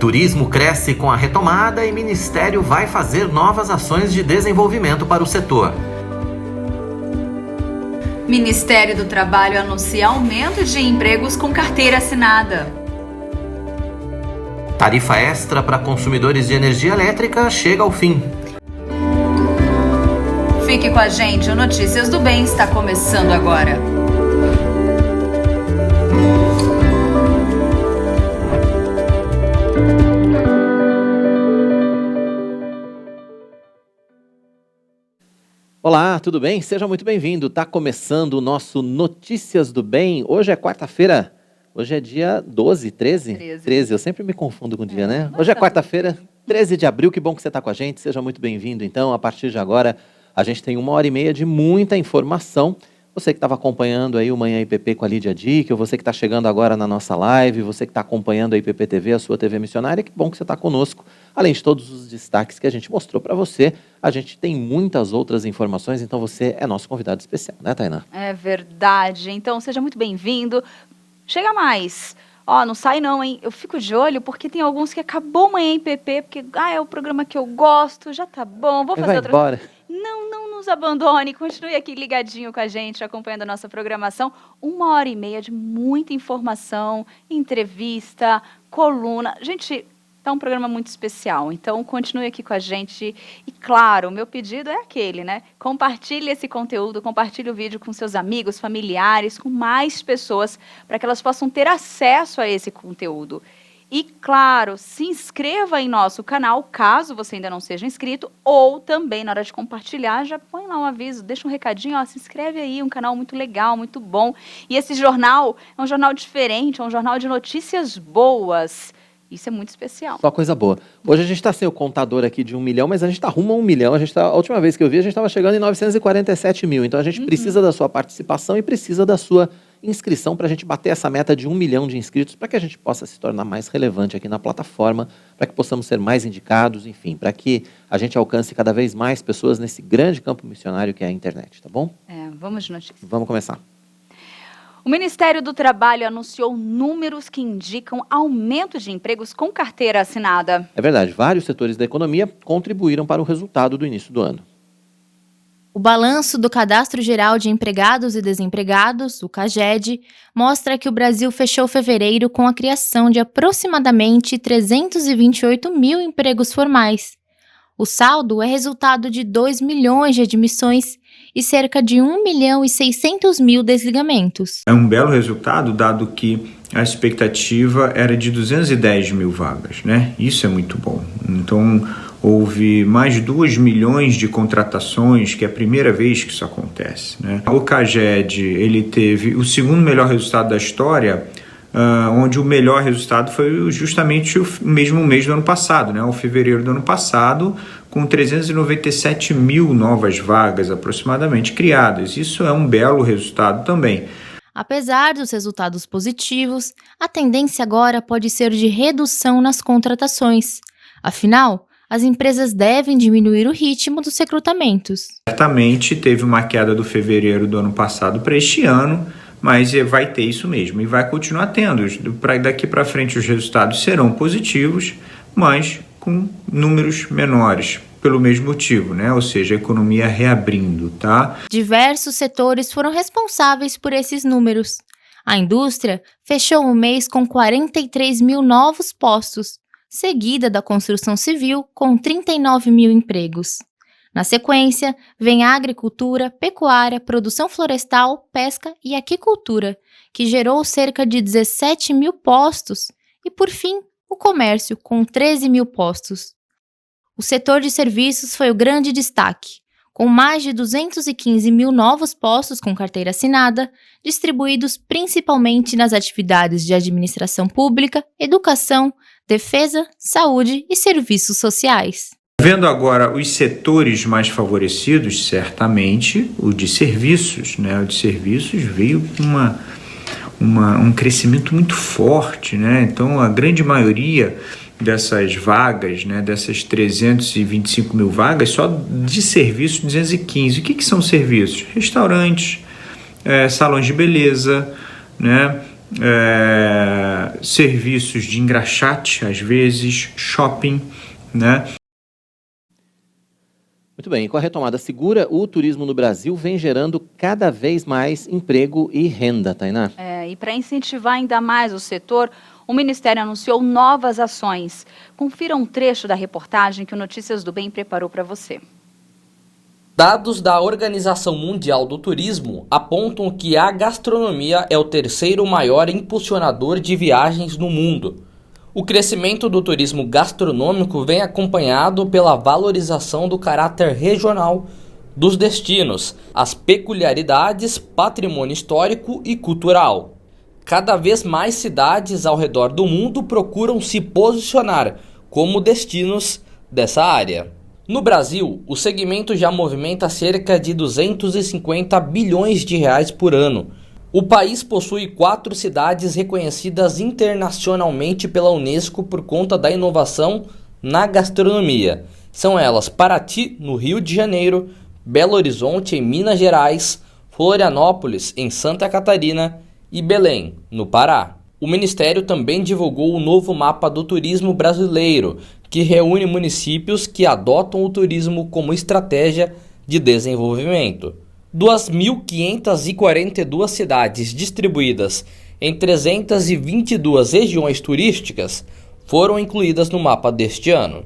Turismo cresce com a retomada e Ministério vai fazer novas ações de desenvolvimento para o setor. Ministério do Trabalho anuncia aumento de empregos com carteira assinada. Tarifa extra para consumidores de energia elétrica chega ao fim. Fique com a gente, o Notícias do Bem está começando agora. Olá, tudo bem? Seja muito bem-vindo. Está começando o nosso Notícias do Bem. Hoje é quarta-feira. Hoje é dia 12, 13? 13. Eu sempre me confundo com o dia, né? Hoje é quarta-feira, 13 de abril. Que bom que você está com a gente. Seja muito bem-vindo. Então, a partir de agora, a gente tem 1h30 de muita informação. Você que estava acompanhando aí o Manhã IPP com a Lídia Dick, ou você que está chegando agora na nossa live, você que está acompanhando a IPP TV, a sua TV missionária, que bom que você está conosco. Além de todos os destaques que a gente mostrou para você, a gente tem muitas outras informações, então você é nosso convidado especial, né, Tainá? É verdade. Então, seja muito bem-vindo. Chega mais. Não sai não, hein? Eu fico de olho porque tem alguns que acabou o Manhã IPP, porque é o programa que eu gosto, já tá bom, vou fazer outra. Embora. Não nos abandone, continue aqui ligadinho com a gente, acompanhando a nossa programação. 1h30 de muita informação, entrevista, coluna. Gente, tá um programa muito especial, então continue aqui com a gente. E claro, o meu pedido é aquele, né? Compartilhe esse conteúdo, compartilhe o vídeo com seus amigos, familiares, com mais pessoas, para que elas possam ter acesso a esse conteúdo. E, claro, se inscreva em nosso canal, caso você ainda não seja inscrito, ou também, na hora de compartilhar, já põe lá um aviso, deixa um recadinho, se inscreve aí, um canal muito legal, muito bom. E esse jornal é um jornal diferente, é um jornal de notícias boas. Isso é muito especial. Só coisa boa. Hoje a gente está sem o contador aqui de 1 milhão, mas a gente está rumo a 1 milhão. A última vez que eu vi, a gente estava chegando em 947 mil. Então a gente precisa da sua participação e precisa da sua inscrição para a gente bater essa meta de 1 milhão de inscritos, para que a gente possa se tornar mais relevante aqui na plataforma, para que possamos ser mais indicados, enfim, para que a gente alcance cada vez mais pessoas nesse grande campo missionário que é a internet, tá bom? Vamos de notícias. Vamos começar. O Ministério do Trabalho anunciou números que indicam aumento de empregos com carteira assinada. É verdade, vários setores da economia contribuíram para o resultado do início do ano. O balanço do Cadastro Geral de Empregados e Desempregados, o CAGED, mostra que o Brasil fechou fevereiro com a criação de aproximadamente 328 mil empregos formais. O saldo é resultado de 2 milhões de admissões e cerca de 1 milhão e 600 mil desligamentos. É um belo resultado, dado que a expectativa era de 210 mil vagas, né? Isso é muito bom. Então, houve mais de 2 milhões de contratações, que é a primeira vez que isso acontece, né? O CAGED, ele teve o segundo melhor resultado da história, onde o melhor resultado foi justamente o mesmo mês do ano passado, né? O fevereiro do ano passado, com 397 mil novas vagas aproximadamente criadas. Isso é um belo resultado também. Apesar dos resultados positivos, a tendência agora pode ser de redução nas contratações. Afinal, as empresas devem diminuir o ritmo dos recrutamentos. Certamente teve uma queda do fevereiro do ano passado para este ano, mas vai ter isso mesmo e vai continuar tendo. Daqui para frente os resultados serão positivos, mas com números menores, pelo mesmo motivo, né? Ou seja, a economia reabrindo, tá? Diversos setores foram responsáveis por esses números. A indústria fechou o mês com 43 mil novos postos, seguida da construção civil com 39 mil empregos. Na sequência, vem a agricultura, pecuária, produção florestal, pesca e aquicultura, que gerou cerca de 17 mil postos, e por fim, o comércio, com 13 mil postos. O setor de serviços foi o grande destaque, com mais de 215 mil novos postos com carteira assinada, distribuídos principalmente nas atividades de administração pública, educação, defesa, saúde e serviços sociais. Vendo agora os setores mais favorecidos, certamente o de serviços, né? O de serviços veio com um crescimento muito forte, né? Então, a grande maioria dessas vagas, né, dessas 325 mil vagas, só de serviços 215. O que são serviços? Restaurantes, salões de beleza, né, serviços de engraxate, às vezes, shopping, né? Muito bem, e com a retomada segura, o turismo no Brasil vem gerando cada vez mais emprego e renda, Tainá. E para incentivar ainda mais o setor, o Ministério anunciou novas ações. Confira um trecho da reportagem que o Notícias do Bem preparou para você. Dados da Organização Mundial do Turismo apontam que a gastronomia é o terceiro maior impulsionador de viagens no mundo. O crescimento do turismo gastronômico vem acompanhado pela valorização do caráter regional dos destinos, as peculiaridades, patrimônio histórico e cultural. Cada vez mais cidades ao redor do mundo procuram se posicionar como destinos dessa área. No Brasil, o segmento já movimenta cerca de 250 bilhões de reais por ano. O país possui 4 cidades reconhecidas internacionalmente pela Unesco por conta da inovação na gastronomia. São elas Paraty, no Rio de Janeiro, Belo Horizonte, em Minas Gerais, Florianópolis, em Santa Catarina e Belém, no Pará. O Ministério também divulgou o novo mapa do turismo brasileiro, que reúne municípios que adotam o turismo como estratégia de desenvolvimento. 2.542 cidades distribuídas em 322 regiões turísticas foram incluídas no mapa deste ano.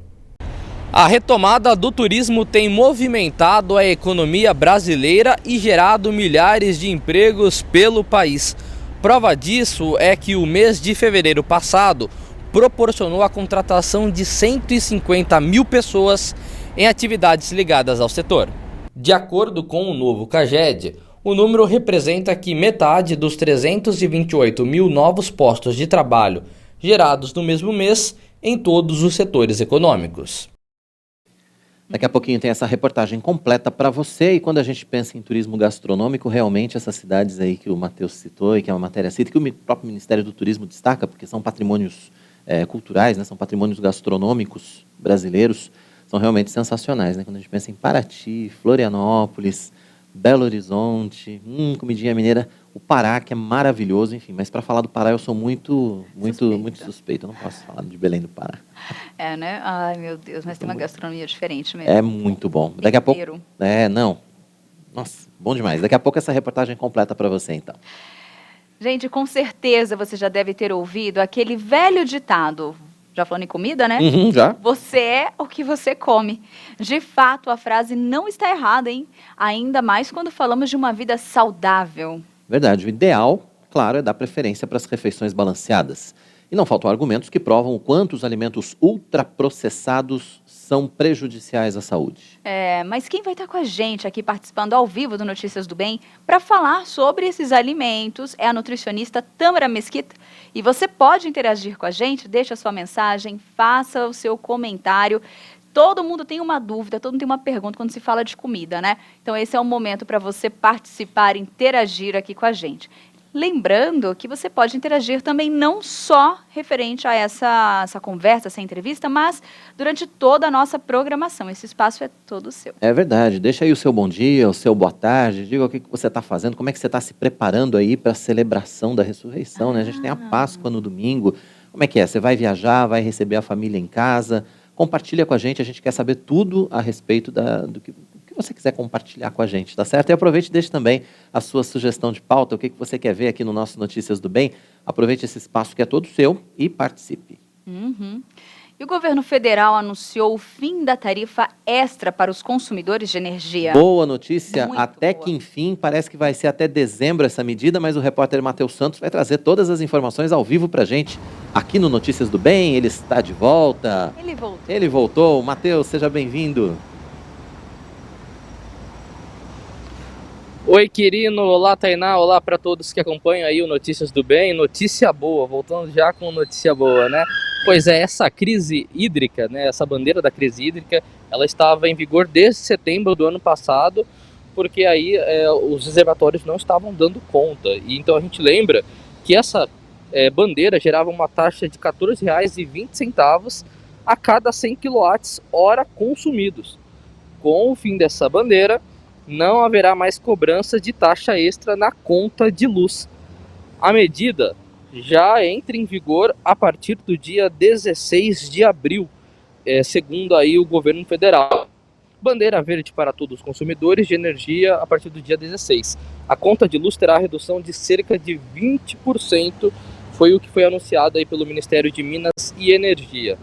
A retomada do turismo tem movimentado a economia brasileira e gerado milhares de empregos pelo país. Prova disso é que o mês de fevereiro passado proporcionou a contratação de 150 mil pessoas em atividades ligadas ao setor. De acordo com o novo CAGED, o número representa que metade dos 328 mil novos postos de trabalho gerados no mesmo mês em todos os setores econômicos. Daqui a pouquinho tem essa reportagem completa para você, e quando a gente pensa em turismo gastronômico, realmente essas cidades aí que o Matheus citou e que é uma matéria cita, que o próprio Ministério do Turismo destaca, porque são patrimônios culturais, né, são patrimônios gastronômicos brasileiros, são realmente sensacionais, né? Quando a gente pensa em Paraty, Florianópolis, Belo Horizonte, comidinha mineira, o Pará, que é maravilhoso, enfim. Mas para falar do Pará eu sou muito suspeito. Eu não posso falar de Belém do Pará. Né? Ai, meu Deus, mas tem uma gastronomia diferente mesmo. É muito bom. Daqui a pouco... Nossa, bom demais. Daqui a pouco essa reportagem completa para você, então. Gente, com certeza você já deve ter ouvido aquele velho ditado... Já falando em comida, né? Já. Você é o que você come. De fato, a frase não está errada, hein? Ainda mais quando falamos de uma vida saudável. Verdade. O ideal, claro, é dar preferência para as refeições balanceadas. E não faltam argumentos que provam o quanto os alimentos ultraprocessados são prejudiciais à saúde. Mas quem vai estar com a gente aqui participando ao vivo do Notícias do Bem para falar sobre esses alimentos é a nutricionista Tâmara Mesquita. E você pode interagir com a gente, deixa a sua mensagem, faça o seu comentário. Todo mundo tem uma dúvida, todo mundo tem uma pergunta quando se fala de comida, né? Então esse é o momento para você participar, interagir aqui com a gente. Lembrando que você pode interagir também não só referente a essa conversa, essa entrevista, mas durante toda a nossa programação. Esse espaço é todo seu. É verdade. Deixa aí o seu bom dia, o seu boa tarde. Diga o que você está fazendo, como é que você está se preparando aí para a celebração da ressurreição, né? A gente tem a Páscoa no domingo. Como é que é? Você vai viajar, vai receber a família em casa? Compartilha com a gente quer saber tudo a respeito do que você quiser compartilhar com a gente, tá certo? E aproveite e deixe também a sua sugestão de pauta, o que você quer ver aqui no nosso Notícias do Bem. Aproveite esse espaço que é todo seu e participe. E o governo federal anunciou o fim da tarifa extra para os consumidores de energia. Boa notícia, Muito até boa. que enfim, parece que vai ser até dezembro essa medida, mas o repórter Matheus Santos vai trazer todas as informações ao vivo pra gente aqui no Notícias do Bem. Ele está de volta. Ele voltou. Matheus, seja bem-vindo. Oi, Quirino, olá, Tainá, olá para todos que acompanham aí o Notícias do Bem. Notícia boa, voltando já com notícia boa, né? Pois é, essa crise hídrica, né, essa bandeira da crise hídrica, ela estava em vigor desde setembro do ano passado, porque aí os reservatórios não estavam dando conta. E então a gente lembra que essa bandeira gerava uma taxa de R$ 14,20 a cada 100 kWh consumidos. Com o fim dessa bandeira, não haverá mais cobrança de taxa extra na conta de luz. A medida já entra em vigor a partir do dia 16 de abril, segundo aí o governo federal. Bandeira verde para todos os consumidores de energia a partir do dia 16. A conta de luz terá redução de cerca de 20%, foi o que foi anunciado aí pelo Ministério de Minas e Energia.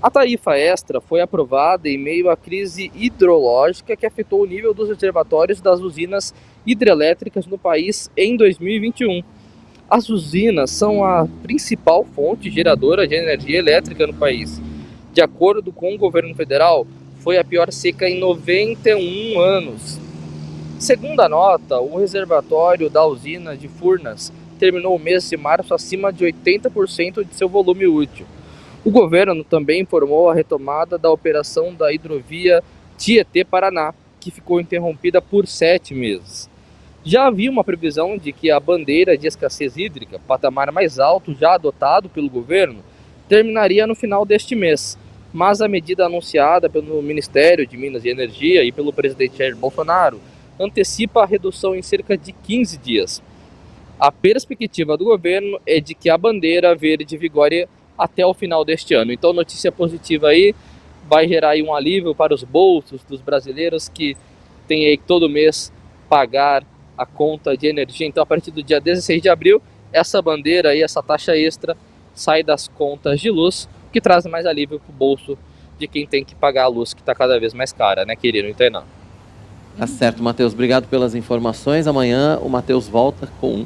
A tarifa extra foi aprovada em meio à crise hidrológica que afetou o nível dos reservatórios das usinas hidrelétricas no país em 2021. As usinas são a principal fonte geradora de energia elétrica no país. De acordo com o governo federal, foi a pior seca em 91 anos. Segundo a nota, o reservatório da usina de Furnas terminou o mês de março acima de 80% de seu volume útil. O governo também informou a retomada da operação da hidrovia Tietê-Paraná, que ficou interrompida por 7 meses. Já havia uma previsão de que a bandeira de escassez hídrica, patamar mais alto já adotado pelo governo, terminaria no final deste mês, mas a medida anunciada pelo Ministério de Minas e Energia e pelo presidente Jair Bolsonaro antecipa a redução em cerca de 15 dias. A perspectiva do governo é de que a bandeira verde vigore até o final deste ano. Então, notícia positiva aí, vai gerar aí um alívio para os bolsos dos brasileiros que têm aí todo mês pagar a conta de energia. Então, a partir do dia 16 de abril, essa bandeira aí, essa taxa extra, sai das contas de luz, que traz mais alívio para o bolso de quem tem que pagar a luz, que está cada vez mais cara, né, querido? Então, Tá certo, Matheus. Obrigado pelas informações. Amanhã o Matheus volta com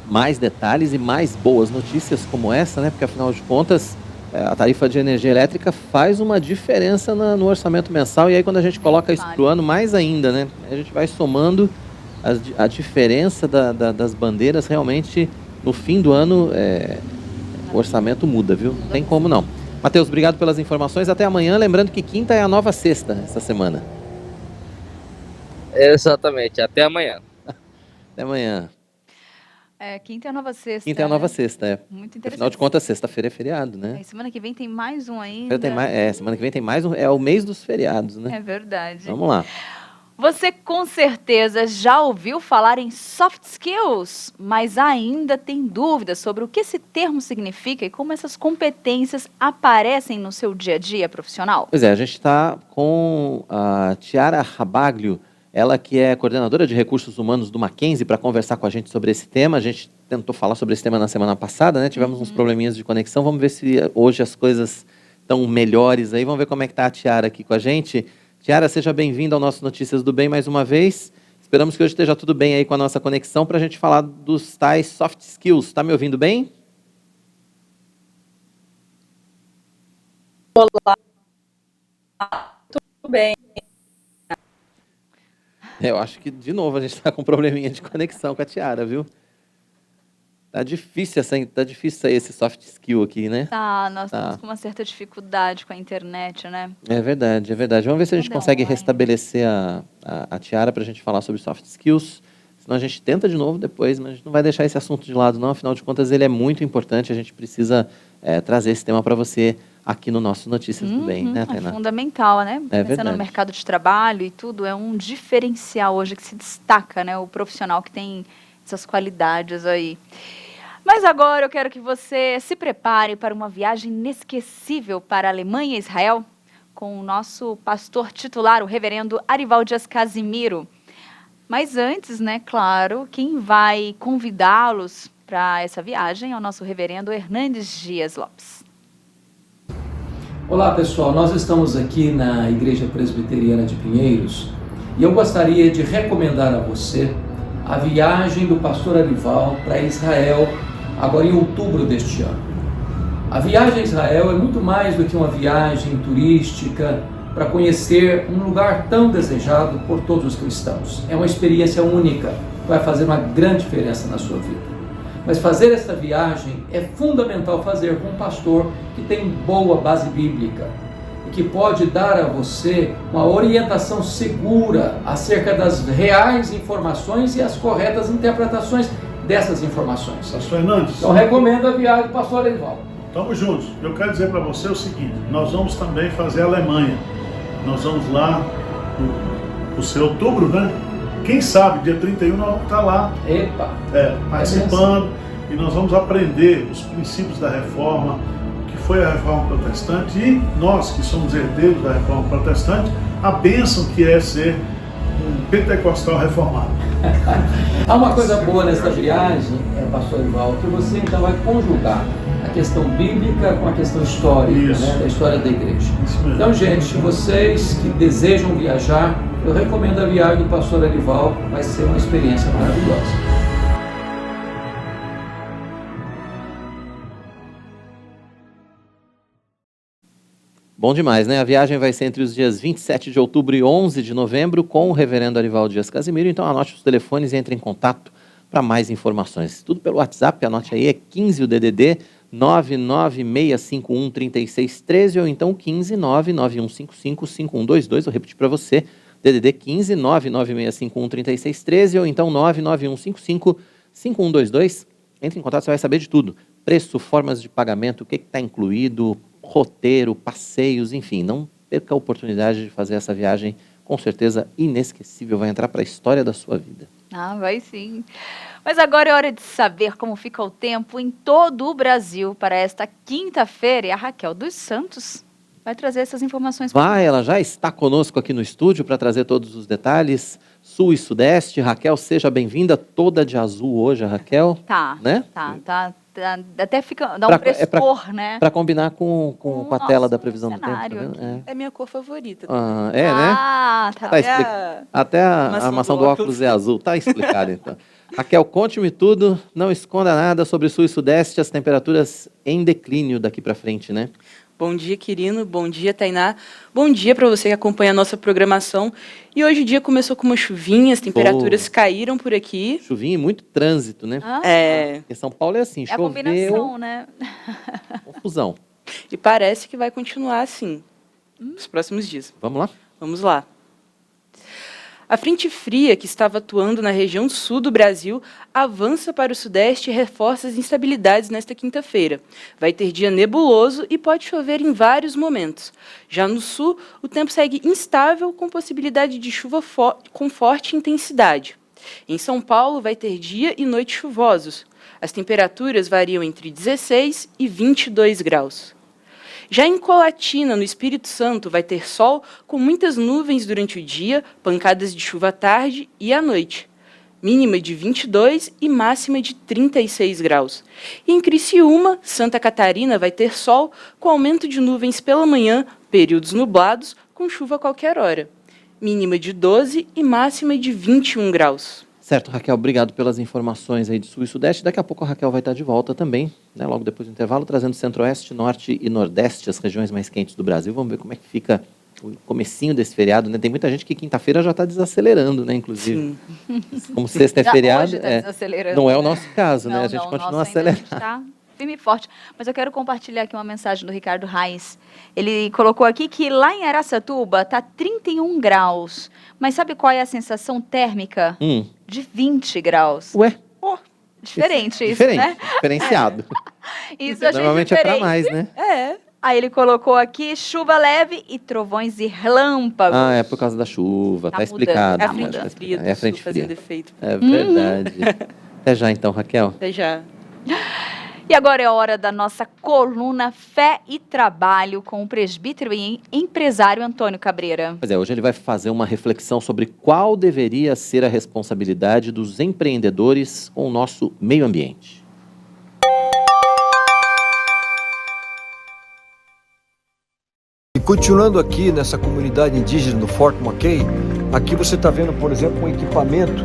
mais detalhes e mais boas notícias como essa, né? Porque, afinal de contas, a tarifa de energia elétrica faz uma diferença no orçamento mensal. E aí, quando a gente coloca isso pro ano, mais ainda, né? A gente vai somando a diferença das bandeiras. Realmente, no fim do ano, o orçamento muda, viu? Não tem como não. Matheus, obrigado pelas informações. Até amanhã. Lembrando que quinta é a nova sexta essa semana. exatamente. Até amanhã. Até amanhã. Quinta é a nova sexta. Quinta é a nova sexta, Muito interessante. Afinal de contas, sexta-feira é feriado, né? Semana que vem tem mais um ainda. Semana que vem tem mais um. É o mês dos feriados, né? É verdade. Vamos lá. Você com certeza já ouviu falar em soft skills, mas ainda tem dúvidas sobre o que esse termo significa e como essas competências aparecem no seu dia a dia profissional? Pois é, a gente está com a Tiara Rabaglio, ela que é coordenadora de recursos humanos do Mackenzie, para conversar com a gente sobre esse tema. A gente tentou falar sobre esse tema na semana passada, né? Tivemos uns probleminhas de conexão. Vamos ver se hoje as coisas estão melhores aí. Vamos ver como é que está a Tiara aqui com a gente. Tiara, seja bem-vinda ao nosso Notícias do Bem mais uma vez. Esperamos que hoje esteja tudo bem aí com a nossa conexão para a gente falar dos tais soft skills. Está me ouvindo bem? Olá, tudo bem? Eu acho que, de novo, a gente está com um probleminha de conexão com a Tiara, viu? Tá difícil esse soft skill aqui, né? Nós estamos com uma certa dificuldade com a internet, né? É verdade, é verdade. Vamos ver se a gente consegue restabelecer a Tiara para a gente falar sobre soft skills. Senão a gente tenta de novo depois, mas a gente não vai deixar esse assunto de lado, não. Afinal de contas, ele é muito importante. A gente precisa trazer esse tema para você aqui no nosso Notícias do Bem, né, Tainá? É fundamental, né? É Pensando verdade. no mercado de trabalho e tudo, é um diferencial hoje que se destaca, né? O profissional que tem essas qualidades aí. Mas agora eu quero que você se prepare para uma viagem inesquecível para a Alemanha e Israel com o nosso pastor titular, o reverendo Arival Dias Casimiro. Mas antes, né, claro, quem vai convidá-los para essa viagem é o nosso reverendo Hernandes Dias Lopes. Olá pessoal, nós estamos aqui na Igreja Presbiteriana de Pinheiros e eu gostaria de recomendar a você a viagem do pastor Arival para Israel, agora em outubro deste ano. A viagem a Israel é muito mais do que uma viagem turística para conhecer um lugar tão desejado por todos os cristãos. É uma experiência única, vai fazer uma grande diferença na sua vida. Mas fazer essa viagem é fundamental fazer com um pastor que tem boa base bíblica e que pode dar a você uma orientação segura acerca das reais informações e as corretas interpretações dessas informações. Pastor Hernandes. Então recomendo a viagem do pastor Arival. Estamos juntos. Eu quero dizer para você o seguinte, nós vamos também fazer a Alemanha. Nós vamos lá no seu outubro, né? Quem sabe, dia 31 nós vamos estar lá. Epa! Participando. e nós vamos aprender os princípios da reforma, o que foi a reforma protestante, e nós que somos herdeiros da reforma protestante, a bênção que é ser um pentecostal reformado. Há uma coisa boa nessa viagem, pastor Arivaldo, que você então vai conjugar a questão bíblica com a questão histórica, né, da história da igreja. Então, gente, vocês que desejam viajar, eu recomendo a viagem do pastor Arivaldo, vai ser uma experiência maravilhosa. Bom demais, né? A viagem vai ser entre os dias 27 de outubro e 11 de novembro com o reverendo Arivaldo Dias Casimiro. Então anote os telefones e entre em contato para mais informações. Tudo pelo WhatsApp, anote aí, é 15 o DDD 996513613 ou então 15 99155 5122. Eu repeti para você, DDD 15 996513613 ou então 99155 5122. Entre em contato, você vai saber de tudo. Preço, formas de pagamento, o que está incluído, roteiro, passeios, enfim, não perca a oportunidade de fazer essa viagem, com certeza inesquecível, vai entrar para a história da sua vida. Ah, vai sim. Mas agora é hora de saber como fica o tempo em todo o Brasil para esta quinta-feira, e a Raquel dos Santos vai trazer essas informações. Ela já está conosco aqui no estúdio para trazer todos os detalhes, sul e sudeste. Raquel, seja bem-vinda, toda de azul hoje, a Raquel. Né? Tá. Até dá um frescor, né? Para combinar com a tela da previsão do tempo. Tá é minha cor favorita. Né? Tá. Até a armação do óculos é azul. Tá explicado, então. Raquel, conte-me tudo, não esconda nada sobre sul e sudeste, as temperaturas em declínio daqui para frente, né? Bom dia, Quirino. Bom dia, Tainá. Bom dia para você que acompanha a nossa programação. E hoje o dia começou com uma chuvinha, as temperaturas caíram por aqui. Chuvinha e muito trânsito, né? Porque São Paulo é assim, choveu... É a combinação, né? Confusão. E parece que vai continuar assim, nos próximos dias. Vamos lá? Vamos lá. A frente fria que estava atuando na região sul do Brasil avança para o sudeste e reforça as instabilidades nesta quinta-feira. Vai ter dia nebuloso e pode chover em vários momentos. Já no sul, o tempo segue instável com possibilidade de chuva com forte intensidade. Em São Paulo, vai ter dia e noite chuvosos. As temperaturas variam entre 16 e 22 graus. Já em Colatina, no Espírito Santo, vai ter sol com muitas nuvens durante o dia, pancadas de chuva à tarde e à noite. Mínima de 22 e máxima de 36 graus. E em Criciúma, Santa Catarina, vai ter sol com aumento de nuvens pela manhã, períodos nublados, com chuva a qualquer hora. Mínima de 12 e máxima de 21 graus. Certo, Raquel, obrigado pelas informações aí de sul e sudeste. Daqui a pouco a Raquel vai estar de volta também, né, logo depois do intervalo, trazendo centro-oeste, norte e nordeste, as regiões mais quentes do Brasil. Vamos ver como é que fica o comecinho desse feriado, né? Tem muita gente que quinta-feira já está desacelerando, né, inclusive. Sim. Como sexta é feriado, não é o nosso caso, né? A gente continua acelerado. Firme e forte. Mas eu quero compartilhar aqui uma mensagem do Ricardo Reis. Ele colocou aqui que lá em Araçatuba está 31 graus. Mas sabe qual é a sensação térmica? De 20 graus. Ué? Diferente isso, né? Diferenciado. Isso a gente normalmente é para mais, né? Aí ele colocou aqui chuva leve e trovões e relâmpagos. É por causa da chuva, tá explicado. É a frente fria do sul fazendo efeito. É verdade. Até já então, Raquel. Até já. E agora é hora da nossa coluna Fé e Trabalho com o presbítero e empresário Antônio Cabreira. Pois é, hoje ele vai fazer uma reflexão sobre qual deveria ser a responsabilidade dos empreendedores com o nosso meio ambiente. E continuando aqui nessa comunidade indígena do Fort McKay, aqui você está vendo, por exemplo, um equipamento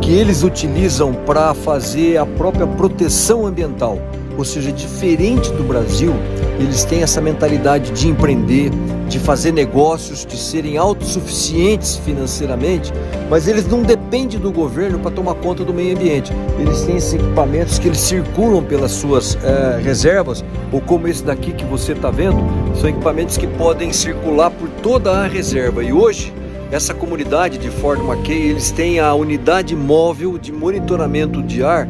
que eles utilizam para fazer a própria proteção ambiental. Ou seja, diferente do Brasil, eles têm essa mentalidade de empreender, de fazer negócios, de serem autossuficientes financeiramente, mas eles não dependem do governo para tomar conta do meio ambiente. Eles têm esses equipamentos que eles circulam pelas suas reservas, ou como esse daqui que você está vendo, são equipamentos que podem circular por toda a reserva. E hoje, essa comunidade de Fort McKay, eles têm a unidade móvel de monitoramento de ar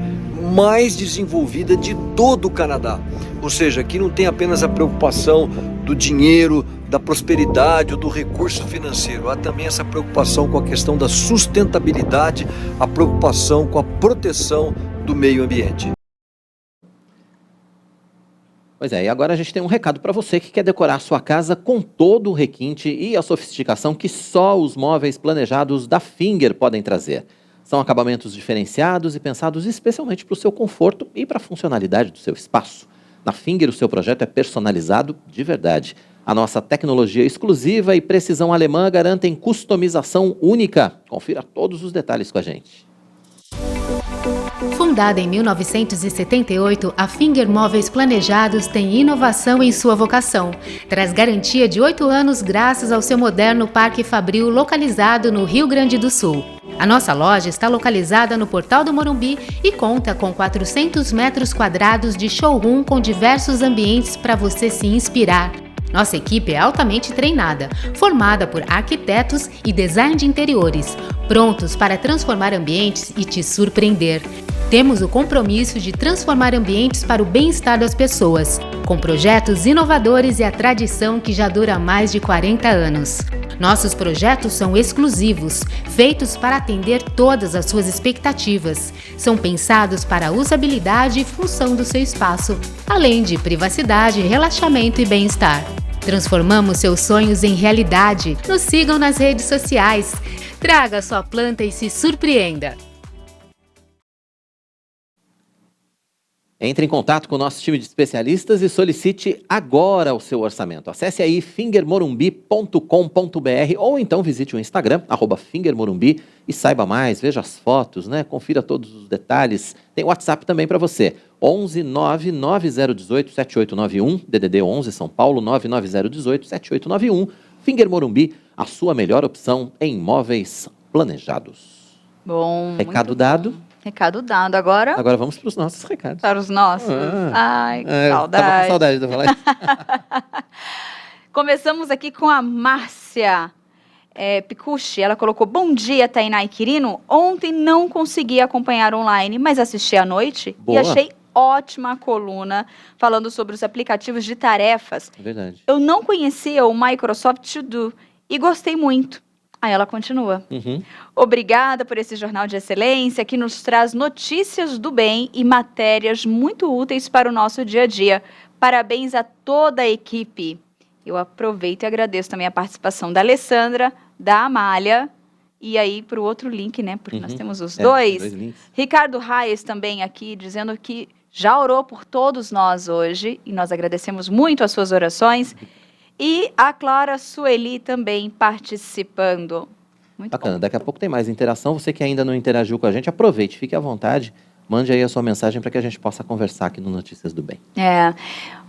mais desenvolvida de todo o Canadá. Ou seja, aqui não tem apenas a preocupação do dinheiro, da prosperidade ou do recurso financeiro. Há também essa preocupação com a questão da sustentabilidade, a preocupação com a proteção do meio ambiente. Pois é, e agora a gente tem um recado para você que quer decorar a sua casa com todo o requinte e a sofisticação que só os móveis planejados da Finger podem trazer. São acabamentos diferenciados e pensados especialmente para o seu conforto e para a funcionalidade do seu espaço. Na Finger, o seu projeto é personalizado de verdade. A nossa tecnologia exclusiva e precisão alemã garantem customização única. Confira todos os detalhes com a gente. Fundada em 1978, a Finger Móveis Planejados tem inovação em sua vocação. Traz garantia de 8 anos graças ao seu moderno Parque Fabril localizado no Rio Grande do Sul. A nossa loja está localizada no Portal do Morumbi e conta com 400 metros quadrados de showroom com diversos ambientes para você se inspirar. Nossa equipe é altamente treinada, formada por arquitetos e design de interiores, prontos para transformar ambientes e te surpreender. Temos o compromisso de transformar ambientes para o bem-estar das pessoas, com projetos inovadores e a tradição que já dura mais de 40 anos. Nossos projetos são exclusivos, feitos para atender todas as suas expectativas. São pensados para a usabilidade e função do seu espaço, além de privacidade, relaxamento e bem-estar. Transformamos seus sonhos em realidade. Nos sigam nas redes sociais. Traga sua planta e se surpreenda. Entre em contato com o nosso time de especialistas e solicite agora o seu orçamento. Acesse aí fingermorumbi.com.br ou então visite o Instagram, @fingermorumbi, e saiba mais, veja as fotos, né? Confira todos os detalhes. Tem WhatsApp também para você, 11 99018 7891, DDD 11 São Paulo, 99018 7891. Finger Morumbi, a sua melhor opção em móveis planejados. Bom. Recado dado. Recado dado. Agora vamos para os nossos recados. para os nossos. Ai, que saudade. Tava com saudade de falar isso. Começamos aqui com a Márcia Picucci. Ela colocou: bom dia, Tainá e Quirino. Ontem não consegui acompanhar online, mas assisti à noite. Boa. E achei ótima a coluna falando sobre os aplicativos de tarefas. É verdade. Eu não conhecia o Microsoft To Do e gostei muito. Aí ela continua. Obrigada por esse jornal de excelência que nos traz notícias do bem e matérias muito úteis para o nosso dia a dia. Parabéns a toda a equipe. Eu aproveito e agradeço também a participação da Alessandra, da Amália, e aí para o outro link, né? Porque nós temos os dois. Ricardo Reis também aqui, dizendo que já orou por todos nós hoje, e nós agradecemos muito as suas orações. E a Clara Sueli também participando. Muito bacana. bom. Daqui a pouco tem mais interação. Você que ainda não interagiu com a gente, aproveite, fique à vontade. Mande aí a sua mensagem para que a gente possa conversar aqui no Notícias do Bem.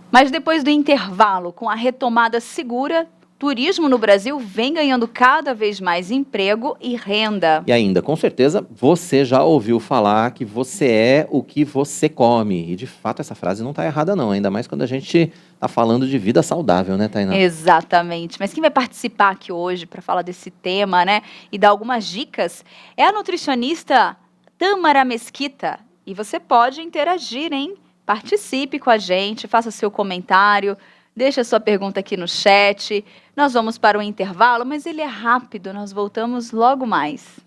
Mas depois do intervalo, com a retomada segura, turismo no Brasil vem ganhando cada vez mais emprego e renda. E ainda, com certeza, você já ouviu falar que você é o que você come. E, de fato, essa frase não está errada, não. Ainda mais quando a gente está falando de vida saudável, né, Tainá? Exatamente. Mas quem vai participar aqui hoje para falar desse tema, né, e dar algumas dicas, é a nutricionista Tâmara Mesquita. E você pode interagir, hein? Participe com a gente, faça seu comentário, deixa sua pergunta aqui no chat. Nós vamos para o intervalo, mas ele é rápido, nós voltamos logo mais.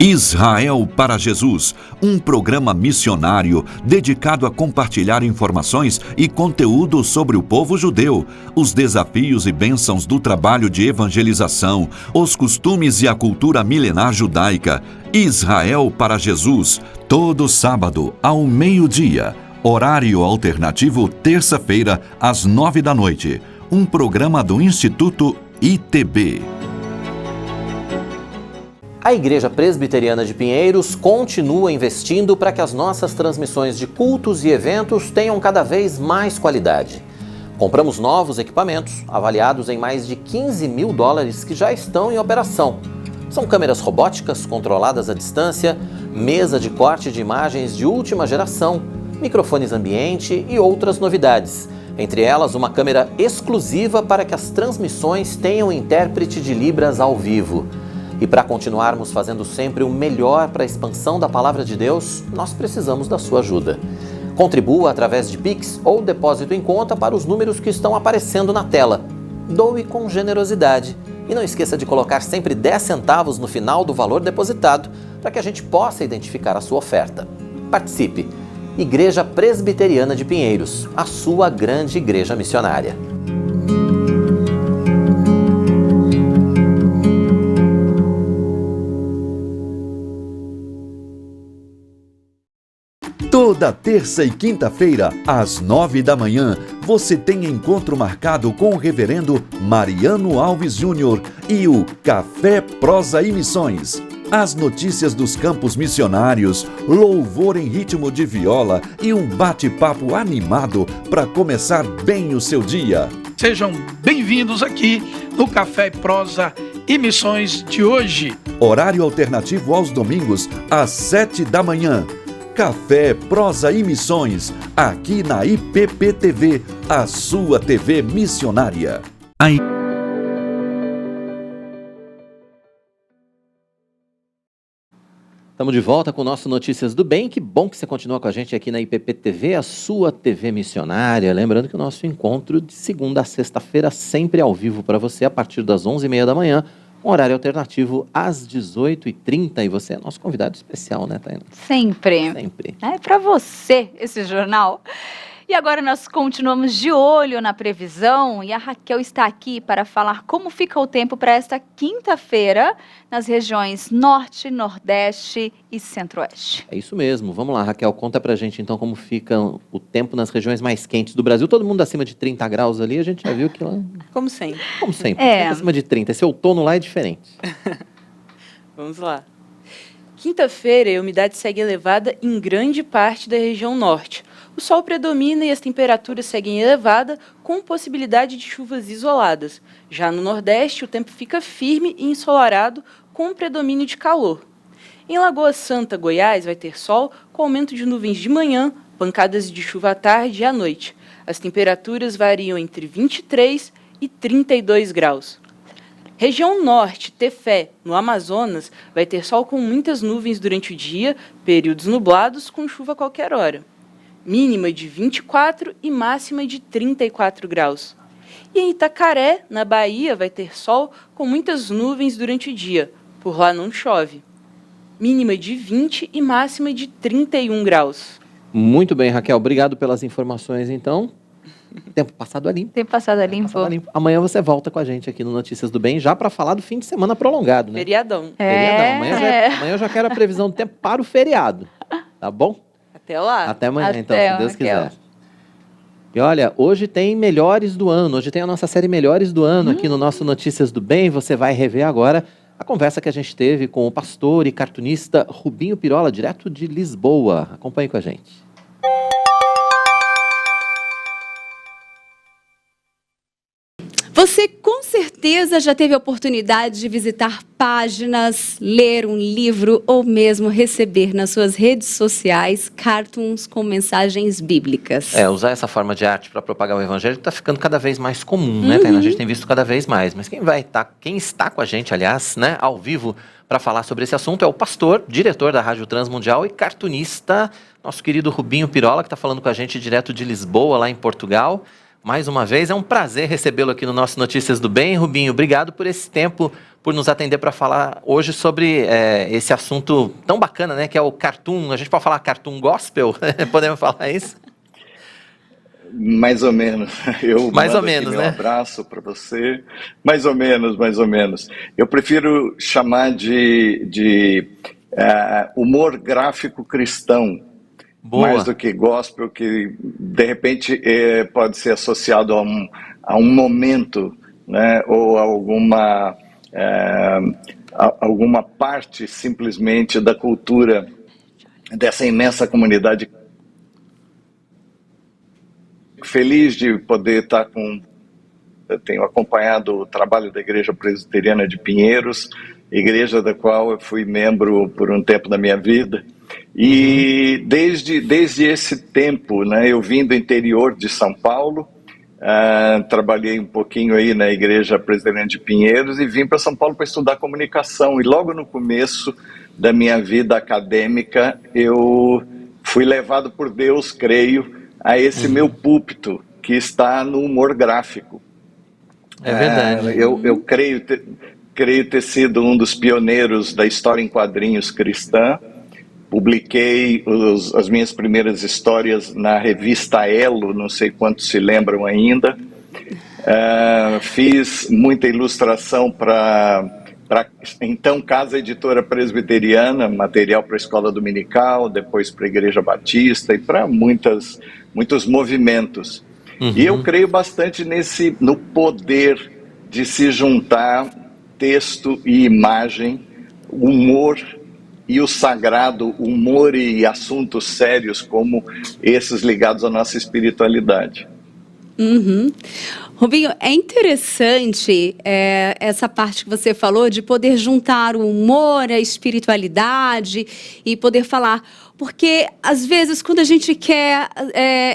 Israel para Jesus, um programa missionário dedicado a compartilhar informações e conteúdo sobre o povo judeu, os desafios e bênçãos do trabalho de evangelização, os costumes e a cultura milenar judaica. Israel para Jesus, todo sábado ao meio-dia, horário alternativo terça-feira às 9h. Um programa do Instituto ITB. A Igreja Presbiteriana de Pinheiros continua investindo para que as nossas transmissões de cultos e eventos tenham cada vez mais qualidade. Compramos novos equipamentos, avaliados em mais de $15 mil, que já estão em operação. São câmeras robóticas controladas à distância, mesa de corte de imagens de última geração, microfones ambiente e outras novidades. Entre elas, uma câmera exclusiva para que as transmissões tenham intérprete de Libras ao vivo. E para continuarmos fazendo sempre o melhor para a expansão da Palavra de Deus, nós precisamos da sua ajuda. Contribua através de Pix ou depósito em conta para os números que estão aparecendo na tela. Doe com generosidade. E não esqueça de colocar sempre 10 centavos no final do valor depositado para que a gente possa identificar a sua oferta. Participe! Igreja Presbiteriana de Pinheiros, a sua grande igreja missionária. Toda terça e quinta-feira, às 9 da manhã, você tem encontro marcado com o reverendo Mariano Alves Júnior e o Café Prosa e Missões. As notícias dos campos missionários, louvor em ritmo de viola e um bate-papo animado para começar bem o seu dia. Sejam bem-vindos aqui no Café Prosa e Missões de hoje. Horário alternativo aos domingos, às 7 da manhã. Café, Prosa e Missões, aqui na IPP-TV, a sua TV missionária. Estamos de volta com o nosso Notícias do Bem. Que bom que você continua com a gente aqui na IPP-TV, a sua TV missionária. Lembrando que o nosso encontro de segunda a sexta-feira, sempre ao vivo para você, a partir das 11h30 da manhã, um horário alternativo às 18h30. E você é nosso convidado especial, né, Tainá? Sempre. Sempre. É para você esse jornal. E agora nós continuamos de olho na previsão e a Raquel está aqui para falar como fica o tempo para esta quinta-feira nas regiões Norte, Nordeste e Centro-Oeste. É isso mesmo. Vamos lá, Raquel, conta pra gente então como fica o tempo nas regiões mais quentes do Brasil. Todo mundo acima de 30 graus ali, a gente já viu que lá... Como sempre. Como sempre, acima de 30. Esse outono lá é diferente. Vamos lá. Quinta-feira, a umidade segue elevada em grande parte da região norte. O sol predomina e as temperaturas seguem elevadas, com possibilidade de chuvas isoladas. Já no Nordeste, o tempo fica firme e ensolarado, com predomínio de calor. Em Lagoa Santa, Goiás, vai ter sol, com aumento de nuvens de manhã, pancadas de chuva à tarde e à noite. As temperaturas variam entre 23 e 32 graus. Região Norte, Tefé, no Amazonas, vai ter sol com muitas nuvens durante o dia, períodos nublados com chuva a qualquer hora. Mínima de 24 e máxima de 34 graus. E em Itacaré, na Bahia, vai ter sol com muitas nuvens durante o dia. Por lá não chove. Mínima de 20 e máxima de 31 graus. Muito bem, Raquel. Obrigado pelas informações, então. Tempo passado a limpo. Tempo passado a limpo. Amanhã você volta com a gente aqui no Notícias do Bem, já para falar do fim de semana prolongado, né? Feriadão. Feriadão. Amanhã eu já quero a previsão do tempo para o feriado. Tá bom? Até lá. Até amanhã, então, se Deus quiser. E olha, hoje tem Melhores do Ano. Hoje tem a nossa série Melhores do Ano aqui no nosso Notícias do Bem. Você vai rever agora a conversa que a gente teve com o pastor e cartunista Rubinho Pirola, direto de Lisboa. Acompanhe com a gente. Você com certeza já teve a oportunidade de visitar páginas, ler um livro ou mesmo receber nas suas redes sociais cartoons com mensagens bíblicas. Usar essa forma de arte para propagar o evangelho está ficando cada vez mais comum, né, Tainá? A gente tem visto cada vez mais. Mas quem está com a gente, aliás, né, ao vivo, para falar sobre esse assunto é o pastor, diretor da Rádio Transmundial e cartunista, nosso querido Rubinho Pirola, que está falando com a gente direto de Lisboa, lá em Portugal. Mais uma vez, é um prazer recebê-lo aqui no nosso Notícias do Bem. Rubinho, obrigado por esse tempo, por nos atender para falar hoje sobre esse assunto tão bacana, né, que é o cartoon. A gente pode falar cartoon gospel? Podemos falar isso? Mais ou menos. Mais ou menos, né? Um abraço para você. Mais ou menos. Eu prefiro chamar de humor gráfico cristão. Boa. Mais do que gospel, que de repente pode ser associado a um momento, né, ou alguma parte simplesmente da cultura dessa imensa comunidade. Feliz de poder estar com... Eu tenho acompanhado o trabalho da Igreja Presbiteriana de Pinheiros, igreja da qual eu fui membro por um tempo da minha vida. E desde esse tempo, né, eu vim do interior de São Paulo, trabalhei um pouquinho aí na Igreja Presbiteriana de Pinheiros e vim para São Paulo para estudar comunicação. E logo no começo da minha vida acadêmica, eu fui levado por Deus, creio, a esse meu púlpito, que está no humor gráfico. É verdade. Eu creio creio ter sido um dos pioneiros da história em quadrinhos cristã. Publiquei as minhas primeiras histórias na revista Elo, não sei quantos se lembram ainda. Fiz muita ilustração para então Casa Editora Presbiteriana, material para a Escola Dominical, depois para a Igreja Batista e para muitos movimentos. E eu creio bastante no poder de se juntar texto e imagem, humor e o sagrado, humor e assuntos sérios como esses ligados à nossa espiritualidade. Rubinho, é interessante essa parte que você falou de poder juntar o humor, a espiritualidade e poder falar. Porque, às vezes, quando a gente quer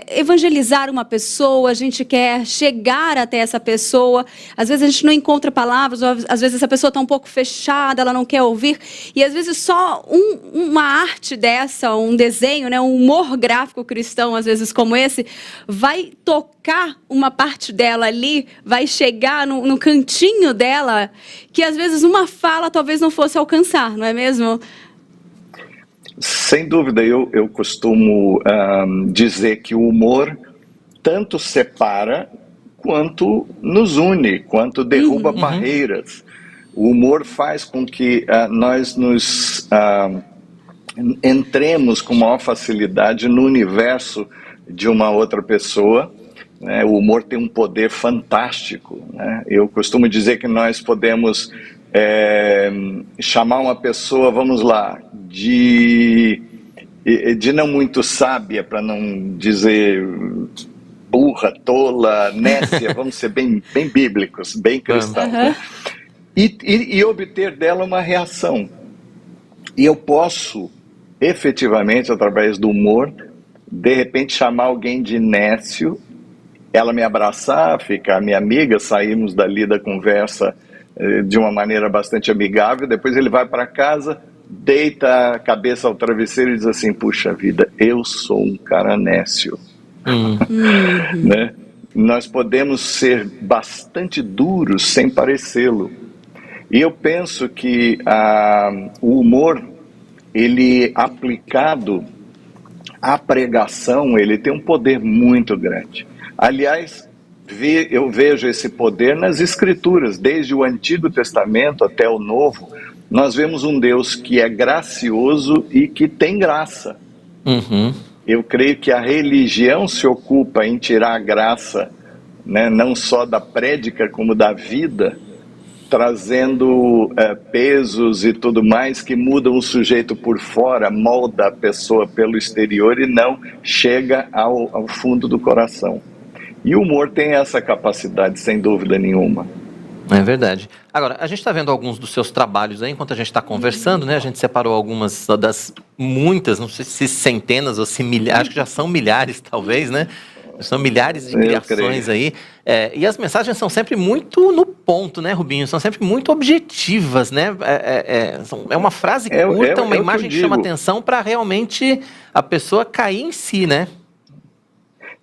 evangelizar uma pessoa, a gente quer chegar até essa pessoa, às vezes a gente não encontra palavras, ou às vezes essa pessoa está um pouco fechada, ela não quer ouvir, e às vezes só uma arte dessa, um desenho, né, um humor gráfico cristão, às vezes como esse, vai tocar uma parte dela ali, vai chegar no cantinho dela, que às vezes uma fala talvez não fosse alcançar, não é mesmo? Sem dúvida, eu costumo dizer que o humor tanto separa quanto nos une, quanto derruba barreiras. O humor faz com que nós nos entremos com maior facilidade no universo de uma outra pessoa. Né? O humor tem um poder fantástico. Né? Eu costumo dizer que nós podemos chamar uma pessoa, vamos lá, de não muito sábia, para não dizer burra, tola, nécia, vamos ser bem bíblicos, bem cristãos, né? E obter dela uma reação. E eu posso, efetivamente, através do humor, de repente chamar alguém de nécio, ela me abraçar, ficar minha amiga, saímos dali da conversa de uma maneira bastante amigável, depois ele vai para casa, deita a cabeça ao travesseiro e diz assim, puxa vida, eu sou um cara nécio. Né? Nós podemos ser bastante duros sem parecê-lo. E eu penso que o humor, ele aplicado à pregação, ele tem um poder muito grande. Aliás, eu vejo esse poder nas Escrituras, desde o Antigo Testamento até o Novo. Nós vemos um Deus que é gracioso e que tem graça. Eu creio que a religião se ocupa em tirar a graça, né, não só da prédica como da vida, trazendo pesos e tudo mais que mudam o sujeito por fora, molda a pessoa pelo exterior e não chega ao fundo do coração. E o humor tem essa capacidade, sem dúvida nenhuma. É verdade. Agora, a gente está vendo alguns dos seus trabalhos aí, enquanto a gente está conversando, né? A gente separou algumas das muitas, não sei se centenas ou se milhares, acho que já são milhares talvez, né? São milhares de criações aí. E as mensagens são sempre muito no ponto, né, Rubinho? São sempre muito objetivas, né? É uma frase curta, uma imagem que chama atenção para realmente a pessoa cair em si, né?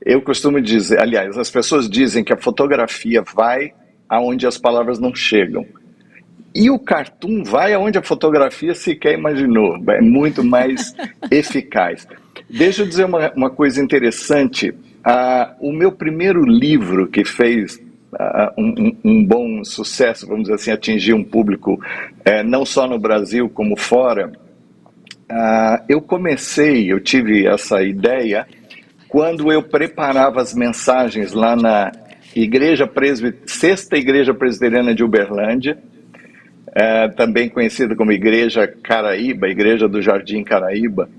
Eu costumo dizer, aliás, as pessoas dizem que a fotografia vai aonde as palavras não chegam. E o cartoon vai aonde a fotografia sequer imaginou. É muito mais eficaz. Deixa eu dizer uma coisa interessante. O meu primeiro livro, que fez um bom sucesso, vamos dizer assim, atingir um público não só no Brasil como fora, eu tive essa ideia quando eu preparava as mensagens lá na Sexta Igreja Presbiteriana de Uberlândia, também conhecida como Igreja Caraíba, Igreja do Jardim Caraíba,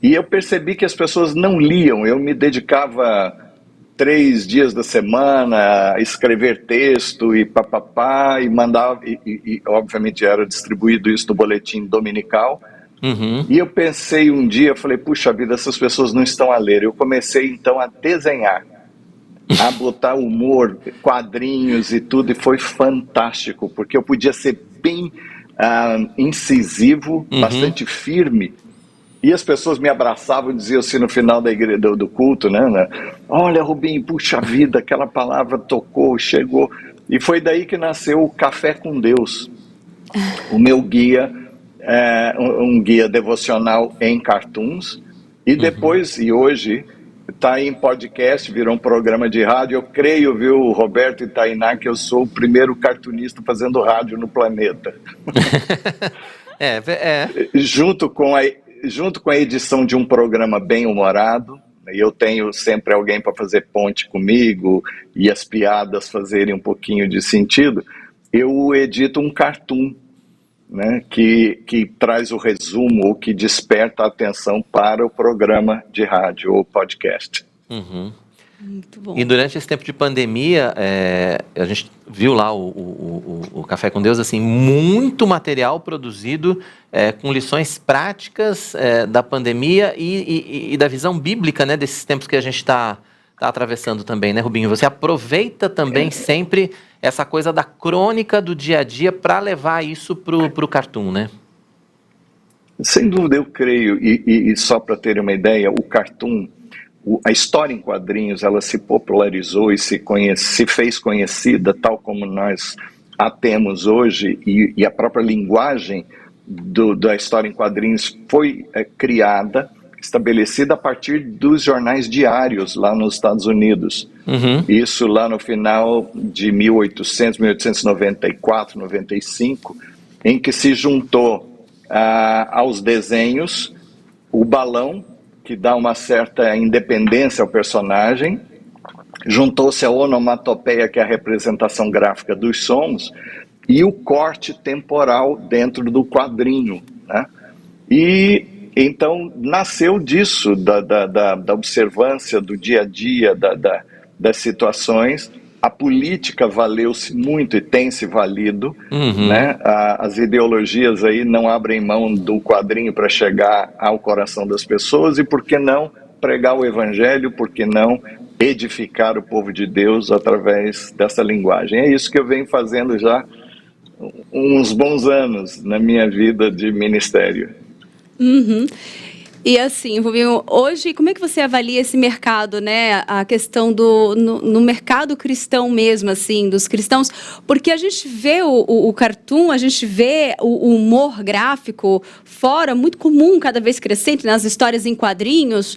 e eu percebi que as pessoas não liam. Eu me dedicava 3 dias da semana a escrever texto e papapá, e mandava, e obviamente era distribuído isso no boletim dominical. E eu pensei um dia, falei, puxa vida, essas pessoas não estão a ler. Eu comecei então a desenhar, a botar humor, quadrinhos e tudo, e foi fantástico, porque eu podia ser bem incisivo, bastante firme, e as pessoas me abraçavam e diziam assim no final do culto, né? Olha, Rubinho, puxa vida, aquela palavra tocou, chegou. E foi daí que nasceu o Café com Deus. O meu guia é um guia devocional em cartoons, e depois, e hoje, está em podcast, virou um programa de rádio. Eu creio, viu, Roberto e Tainá, que eu sou o primeiro cartunista fazendo rádio no planeta. Junto com a edição de um programa bem-humorado, e eu tenho sempre alguém para fazer ponte comigo, e as piadas fazerem um pouquinho de sentido, eu edito um cartoon, né, que traz o resumo, ou que desperta a atenção para o programa de rádio ou podcast. Muito bom. E durante esse tempo de pandemia, a gente viu lá o Café com Deus, assim, muito material produzido com lições práticas da pandemia e da visão bíblica, né, desses tempos que a gente está atravessando também, né, Rubinho? Você aproveita também sempre essa coisa da crônica do dia a dia para levar isso pro cartoon, né? Sem dúvida, eu creio, e só para ter uma ideia, o cartoon, a história em quadrinhos, ela se popularizou e se fez conhecida tal como nós a temos hoje, e a própria linguagem da história em quadrinhos foi criada, estabelecida a partir dos jornais diários lá nos Estados Unidos. Isso lá no final de 1894, 95, em que se juntou aos desenhos o balão, que dá uma certa independência ao personagem, juntou-se a onomatopeia, que é a representação gráfica dos sons, e o corte temporal dentro do quadrinho, né? E então nasceu disso, da observância do dia a dia, das situações. A política valeu-se muito e tem se valido, né? As ideologias aí não abrem mão do quadrinho para chegar ao coração das pessoas, e por que não pregar o evangelho, por que não edificar o povo de Deus através dessa linguagem? É isso que eu venho fazendo já uns bons anos na minha vida de ministério. E assim, Rubinho, hoje, como é que você avalia esse mercado, né? A questão no mercado cristão mesmo, assim, dos cristãos, porque a gente vê o cartoon, a gente vê o humor gráfico fora, muito comum, cada vez crescente, nas histórias em quadrinhos,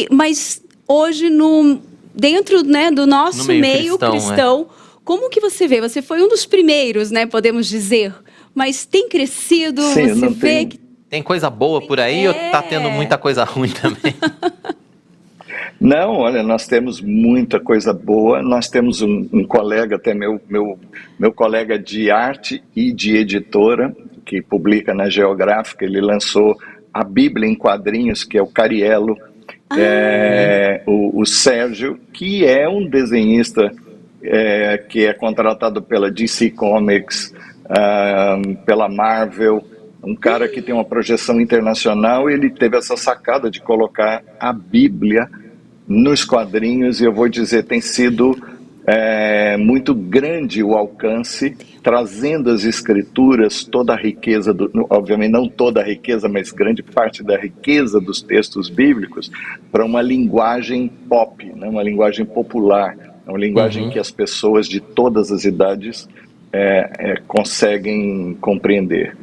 mas hoje, dentro, né, do nosso meio cristão, como que você vê? Você foi um dos primeiros, né, podemos dizer, mas tem crescido, Sim, você vê que tem coisa boa por aí ou tá tendo muita coisa ruim também? Não, olha, nós temos muita coisa boa. Nós temos um colega, até meu colega de arte e de editora, que publica na Geográfica. Ele lançou a Bíblia em quadrinhos, que é o Cariello. O Sérgio, que é um desenhista que é contratado pela DC Comics, pela Marvel, um cara que tem uma projeção internacional. Ele teve essa sacada de colocar a Bíblia nos quadrinhos, e eu vou dizer, tem sido muito grande o alcance, trazendo as escrituras, toda a riqueza, obviamente não toda a riqueza, mas grande parte da riqueza dos textos bíblicos, para uma linguagem pop, né? Uma linguagem popular, uma linguagem que as pessoas de todas as idades conseguem compreender.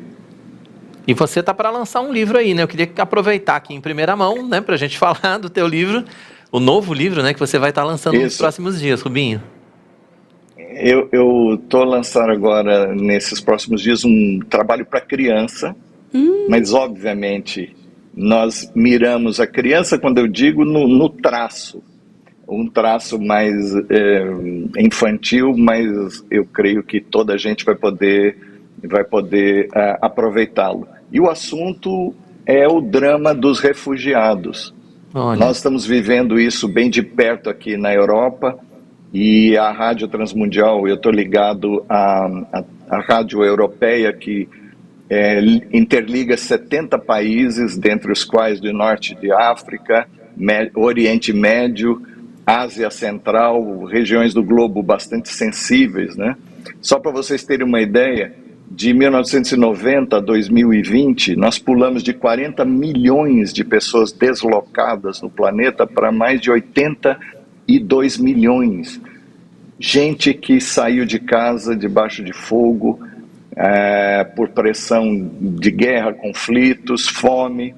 E você tá para lançar um livro aí, né? Eu queria aproveitar aqui em primeira mão, né, pra gente falar do teu livro, o novo livro, né, que você vai estar lançando nos próximos dias, Rubinho. Eu tô lançando agora, nesses próximos dias, um trabalho para criança, mas obviamente nós miramos a criança, quando eu digo no traço, um traço mais infantil, mas eu creio que toda a gente vai poder aproveitá-lo. E o assunto é o drama dos refugiados. Olha. Nós estamos vivendo isso bem de perto aqui na Europa, e a Rádio Transmundial, eu estou ligado à Rádio Europeia, que interliga 70 países, dentre os quais do norte de África, Oriente Médio, Ásia Central, regiões do globo bastante sensíveis, né? Só para vocês terem uma ideia, de 1990 a 2020, nós pulamos de 40 milhões de pessoas deslocadas no planeta para mais de 82 milhões. Gente que saiu de casa debaixo de fogo, por pressão de guerra, conflitos, fome.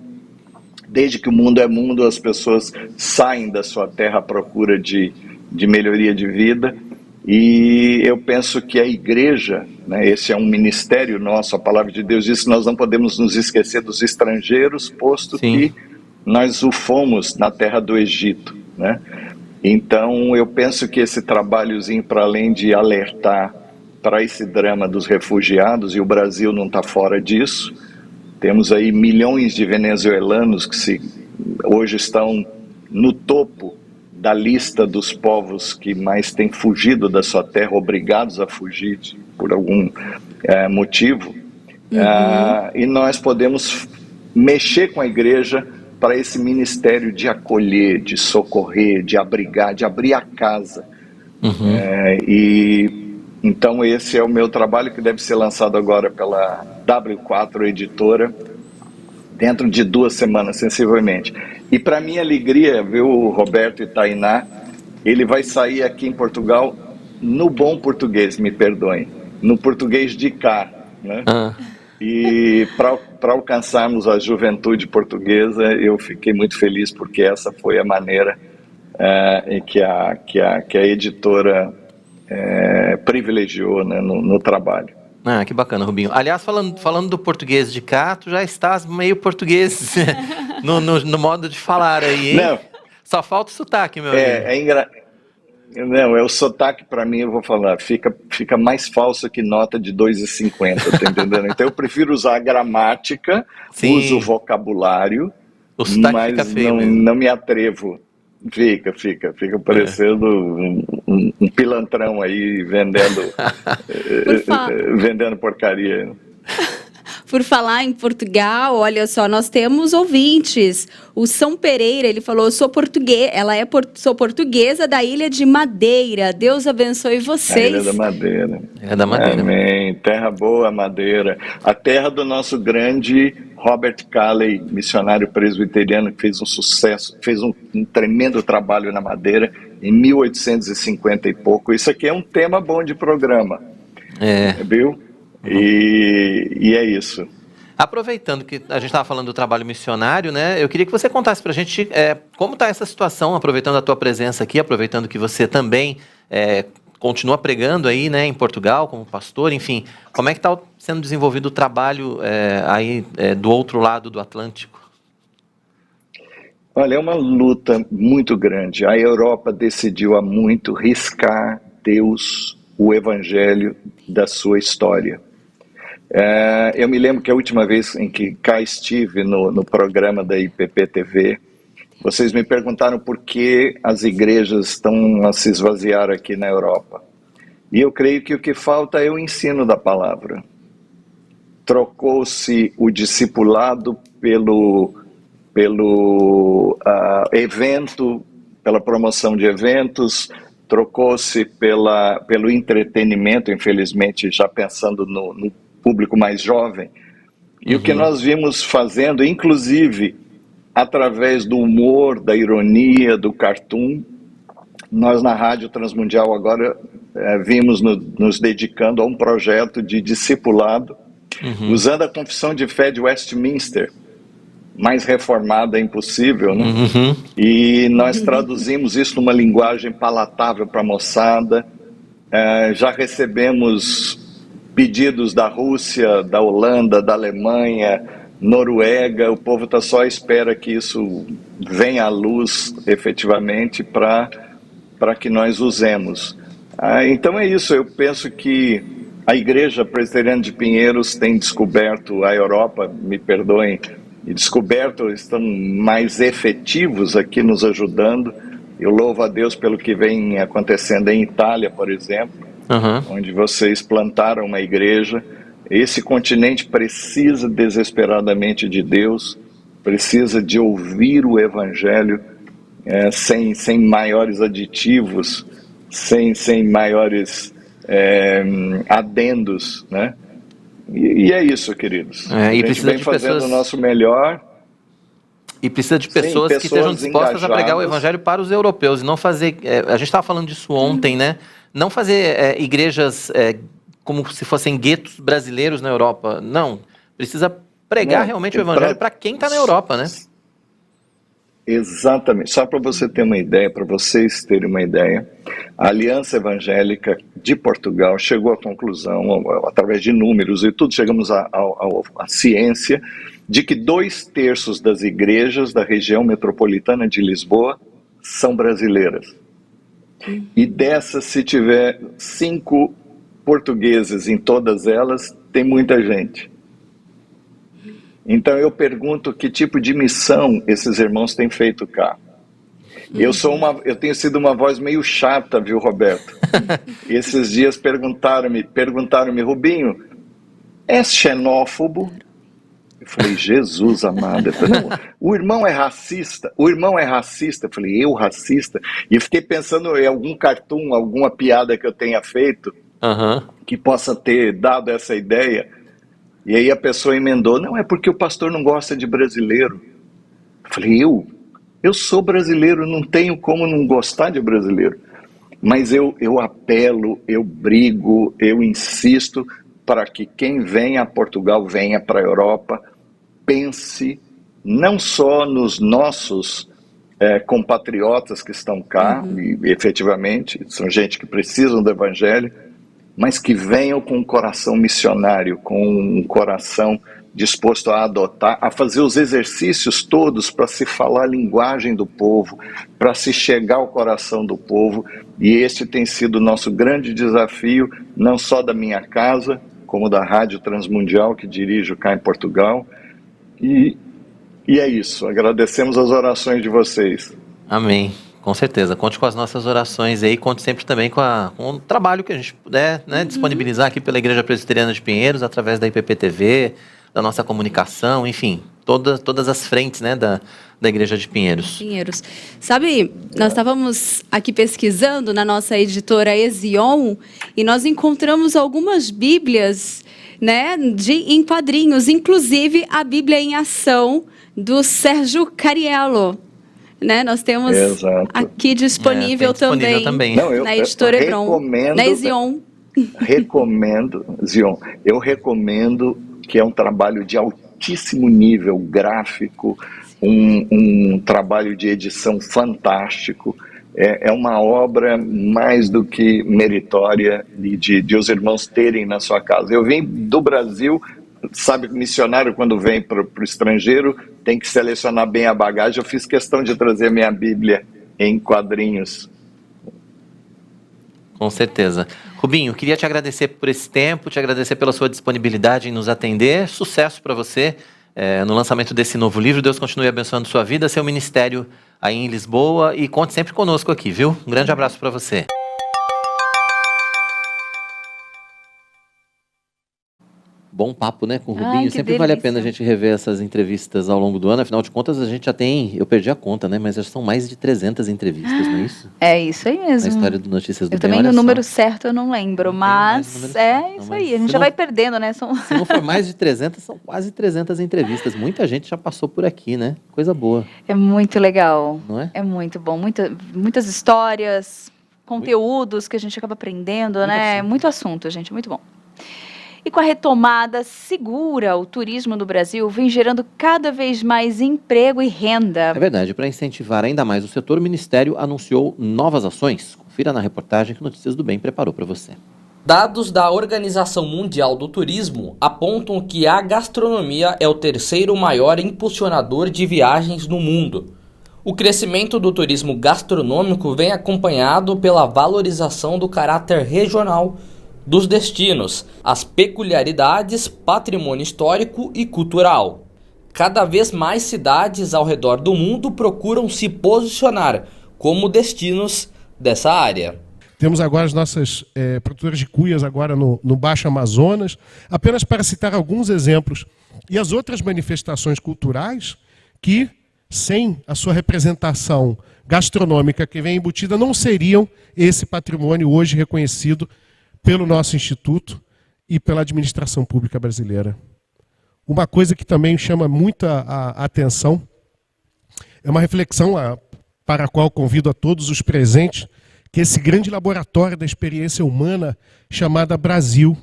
Desde que o mundo é mundo, as pessoas saem da sua terra à procura de melhoria de vida. E eu penso que a igreja, né, esse é um ministério nosso, a palavra de Deus diz que nós não podemos nos esquecer dos estrangeiros, posto que nós o fomos na terra do Egito, né? Então eu penso que esse trabalhozinho, para além de alertar para esse drama dos refugiados, e o Brasil não está fora disso, temos aí milhões de venezuelanos que hoje estão no topo da lista dos povos que mais têm fugido da sua terra, obrigados a fugir por algum motivo. E nós podemos mexer com a igreja para esse ministério de acolher, de socorrer, de abrigar, de abrir a casa. Então esse é o meu trabalho, que deve ser lançado agora pela W4 Editora, dentro de 2 semanas, sensivelmente. E para minha alegria, viu, Roberto e Tainá, ele vai sair aqui em Portugal no bom português, me perdoem, no português de cá, né? E para alcançarmos a juventude portuguesa, eu fiquei muito feliz, porque essa foi a maneira em que a editora privilegiou, né, no trabalho. Que bacana, Rubinho. Aliás, falando do português de cá, tu já estás meio português no modo de falar aí, hein? Não. Só falta o sotaque, meu amigo. Não, o sotaque, para mim, eu vou falar, fica mais falso que nota de 2,50, tá entendendo? Então eu prefiro usar a gramática, uso o vocabulário, mas fica feio não me atrevo. Fica parecendo um pilantrão aí vendendo porcaria. Por falar em Portugal, olha só, nós temos ouvintes. O São Pereira, ele falou, sou portuguesa da Ilha de Madeira. Deus abençoe vocês. A Ilha da Madeira. Ilha da Madeira. Amém. Terra boa, Madeira. A terra do nosso grande Robert Calley, missionário presbiteriano, que fez um sucesso, fez um tremendo trabalho na Madeira em 1850 e pouco. Isso aqui é um tema bom de programa. Viu? E é isso. Aproveitando que a gente estava falando do trabalho missionário, né? Eu queria que você contasse para a gente como está essa situação, aproveitando a tua presença aqui, aproveitando que você também continua pregando aí, né, em Portugal como pastor, enfim, como é que está sendo desenvolvido o trabalho aí do outro lado do Atlântico? Olha, é uma luta muito grande. A Europa decidiu há muito riscar Deus, o Evangelho da sua história. Eu me lembro que a última vez em que cá estive no programa da IPP TV, vocês me perguntaram por que as igrejas estão a se esvaziar aqui na Europa. E eu creio que o que falta é o ensino da palavra. Trocou-se o discipulado pelo evento, pela promoção de eventos, trocou-se pelo entretenimento, infelizmente, já pensando no público mais jovem. E o que nós vimos fazendo, inclusive através do humor, da ironia, do cartoon, nós na Rádio Transmundial agora vimos nos dedicando a um projeto de discipulado, usando a Confissão de Fé de Westminster, mais reformada é impossível, né? E nós traduzimos isso numa linguagem palatável para a moçada. Já recebemos pedidos da Rússia, da Holanda, da Alemanha, Noruega. O povo está só à espera que isso venha à luz efetivamente para que nós usemos. Então é isso, eu penso que a Igreja Presbiteriana de Pinheiros tem descoberto a Europa, me perdoem, estão mais efetivos aqui nos ajudando. Eu louvo a Deus pelo que vem acontecendo em Itália, por exemplo, onde vocês plantaram uma igreja. Esse continente precisa desesperadamente de Deus, precisa de ouvir o Evangelho sem maiores aditivos, sem maiores adendos, né? E é isso, queridos. A gente vem fazendo o nosso melhor. E precisa de pessoas que estejam dispostas a pregar o Evangelho para os europeus, e não fazer... a gente estava falando disso ontem, né? Não fazer igrejas como se fossem guetos brasileiros na Europa. Não, precisa pregar realmente o evangelho para quem está na Europa, né? Exatamente. Só para você ter uma ideia, para vocês terem uma ideia, a Aliança Evangélica de Portugal chegou à conclusão, através de números e tudo, chegamos à ciência de que 2/3 das igrejas da região metropolitana de Lisboa são brasileiras. E dessas, se tiver 5 portugueses em todas elas, tem muita gente. Então eu pergunto que tipo de missão esses irmãos têm feito cá. Eu tenho sido uma voz meio chata, viu, Roberto? Esses dias perguntaram-me, Rubinho, és xenófobo? Eu falei, Jesus amado. Eu falei, não, o irmão é racista. Eu falei, eu racista? E eu fiquei pensando em algum cartoon, alguma piada que eu tenha feito, que possa ter dado essa ideia. E aí a pessoa emendou, não, é porque o pastor não gosta de brasileiro. Eu falei, eu sou brasileiro, não tenho como não gostar de brasileiro. Mas eu apelo, eu brigo, eu insisto para que quem venha a Portugal, venha para a Europa, pense não só nos nossos compatriotas que estão cá, e efetivamente são gente que precisam do evangelho, mas que venham com um coração missionário, com um coração disposto a adotar, a fazer os exercícios todos para se falar a linguagem do povo, para se chegar ao coração do povo. E esse tem sido o nosso grande desafio, não só da minha casa, como da Rádio Transmundial, que dirijo cá em Portugal. E é isso, agradecemos as orações de vocês. Amém. Com certeza, conte com as nossas orações aí, conte sempre também com o trabalho que a gente puder, né, disponibilizar aqui pela Igreja Presbiteriana de Pinheiros, através da IPPTV, da nossa comunicação, enfim, todas as frentes, né, da Igreja de Pinheiros. Sabe, nós estávamos aqui pesquisando na nossa editora Ezion e nós encontramos algumas bíblias, né, em quadrinhos, inclusive a Bíblia em Ação do Sérgio Cariello. Né? Nós temos aqui disponível também Não, na editora Hebron, na Ezion. Eu recomendo, que é um trabalho de altíssimo nível gráfico, um trabalho de edição fantástico, é uma obra mais do que meritória de os irmãos terem na sua casa. Eu vim do Brasil. Sabe, missionário quando vem para o estrangeiro tem que selecionar bem a bagagem. Eu fiz questão de trazer minha Bíblia em quadrinhos. Com certeza. Rubinho, queria te agradecer por esse tempo, te agradecer pela sua disponibilidade em nos atender. Sucesso para você no lançamento desse novo livro. Deus continue abençoando sua vida, seu ministério aí em Lisboa, e conte sempre conosco aqui, viu? Um grande abraço para você. Bom papo, né, com o Rubinho. Sempre vale a pena a gente rever essas entrevistas ao longo do ano. Afinal de contas, a gente já tem, eu perdi a conta, né, mas já são mais de 300 entrevistas, não é isso? É isso aí mesmo. A história do Notícias do Bem, também o número certo eu não lembro, mas isso aí. A gente já vai perdendo, né? Se não for mais de 300, são quase 300 entrevistas. Muita gente já passou por aqui, né? Coisa boa. É muito legal. Não é? É muito bom. Muitas histórias, conteúdos que a gente acaba aprendendo, né? Muito assunto, gente. Muito bom. E com a retomada segura, o turismo no Brasil vem gerando cada vez mais emprego e renda. É verdade. Para incentivar ainda mais o setor, o Ministério anunciou novas ações. Confira na reportagem que Notícias do Bem preparou para você. Dados da Organização Mundial do Turismo apontam que a gastronomia é o terceiro maior impulsionador de viagens no mundo. O crescimento do turismo gastronômico vem acompanhado pela valorização do caráter regional dos destinos, as peculiaridades, patrimônio histórico e cultural. Cada vez mais cidades ao redor do mundo procuram se posicionar como destinos dessa área. Temos agora as nossas produtoras de cuias agora no Baixo Amazonas, apenas para citar alguns exemplos. E as outras manifestações culturais que, sem a sua representação gastronômica que vem embutida, não seriam esse patrimônio hoje reconhecido pelo nosso Instituto e pela administração pública brasileira. Uma coisa que também chama muita atenção é uma reflexão para a qual convido a todos os presentes, que esse grande laboratório da experiência humana chamada Brasil,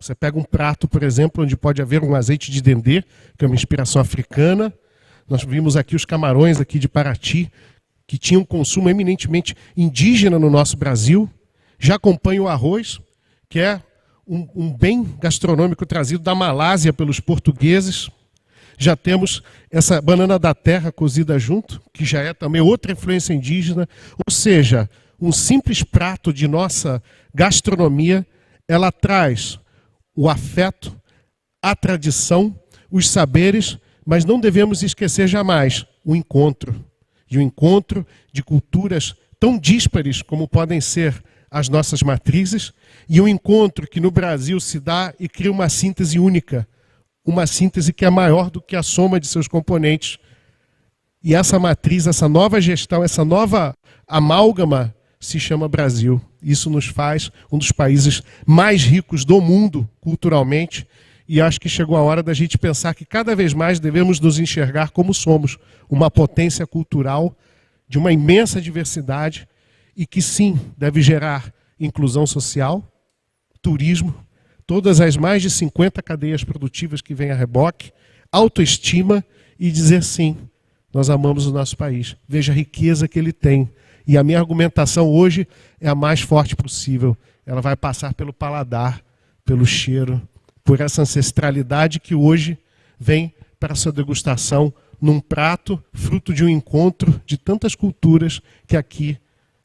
Você pega um prato, por exemplo, onde pode haver um azeite de dendê, que é uma inspiração africana. Nós vimos aqui os camarões aqui de Paraty, que tinham um consumo eminentemente indígena no nosso Brasil. Já acompanha o arroz, que é um bem gastronômico trazido da Malásia pelos portugueses. Já temos essa banana da terra cozida junto, que já é também outra influência indígena. Ou seja, um simples prato de nossa gastronomia, ela traz o afeto, a tradição, os saberes, mas não devemos esquecer jamais o encontro. E o encontro de culturas tão díspares como podem ser as nossas matrizes, e um encontro que no Brasil se dá e cria uma síntese única, uma síntese que é maior do que a soma de seus componentes. E essa matriz, essa nova gestão, essa nova amálgama se chama Brasil. Isso nos faz um dos países mais ricos do mundo culturalmente, e acho que chegou a hora da gente pensar que cada vez mais devemos nos enxergar como somos, uma potência cultural de uma imensa diversidade, e que sim, deve gerar inclusão social, turismo, todas as mais de 50 cadeias produtivas que vêm a reboque, autoestima e dizer sim, nós amamos o nosso país. Veja a riqueza que ele tem. E a minha argumentação hoje é a mais forte possível. Ela vai passar pelo paladar, pelo cheiro, por essa ancestralidade que hoje vem para a sua degustação num prato, fruto de um encontro de tantas culturas que aqui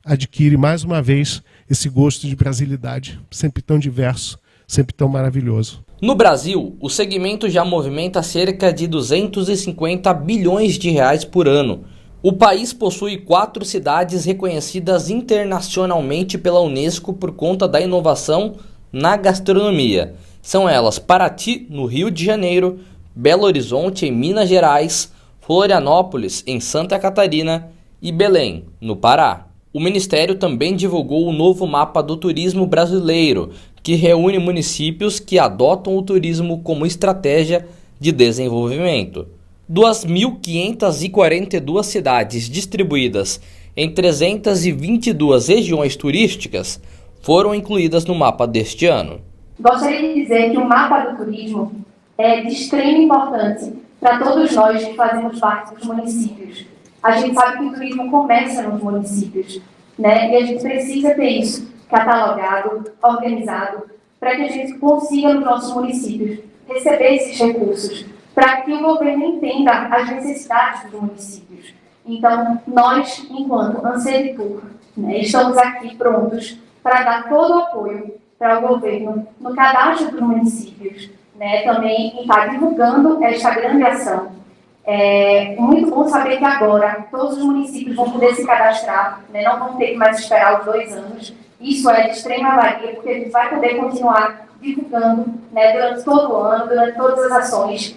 adquire mais uma vez esse gosto de brasilidade, sempre tão diverso, sempre tão maravilhoso. No Brasil, o segmento já movimenta cerca de 250 bilhões de reais por ano. O país possui 4 cidades reconhecidas internacionalmente pela Unesco por conta da inovação na gastronomia. São elas Paraty, no Rio de Janeiro, Belo Horizonte, em Minas Gerais, Florianópolis, em Santa Catarina e Belém, no Pará. O Ministério também divulgou o novo mapa do turismo brasileiro, que reúne municípios que adotam o turismo como estratégia de desenvolvimento. 2.542 cidades distribuídas em 322 regiões turísticas foram incluídas no mapa deste ano. Gostaria de dizer que o mapa do turismo é de extrema importância para todos nós que fazemos parte dos municípios. A gente sabe que o turismo começa nos municípios, né? E a gente precisa ter isso catalogado, organizado, para que a gente consiga nos nossos municípios receber esses recursos, para que o governo entenda as necessidades dos municípios. Então, nós, enquanto Anseritur, né, estamos aqui prontos para dar todo o apoio para o governo no cadastro dos municípios, né, também estar divulgando esta grande ação. É muito bom saber que agora todos os municípios vão poder se cadastrar, né, não vão ter que mais esperar os 2 anos. Isso é de extrema valia, porque a gente vai poder continuar divulgando, né, durante todo o ano, durante todas as ações.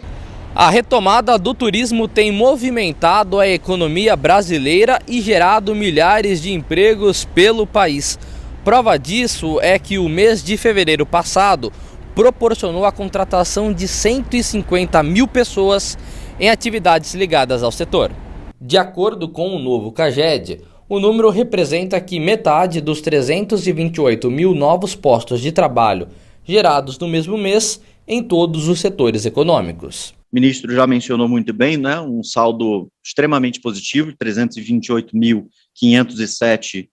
A retomada do turismo tem movimentado a economia brasileira e gerado milhares de empregos pelo país. Prova disso é que o mês de fevereiro passado proporcionou a contratação de 150 mil pessoas em atividades ligadas ao setor. De acordo com o novo CAGED, o número representa que metade dos 328 mil novos postos de trabalho gerados no mesmo mês em todos os setores econômicos. O ministro já mencionou muito bem, né, um saldo extremamente positivo, 328.507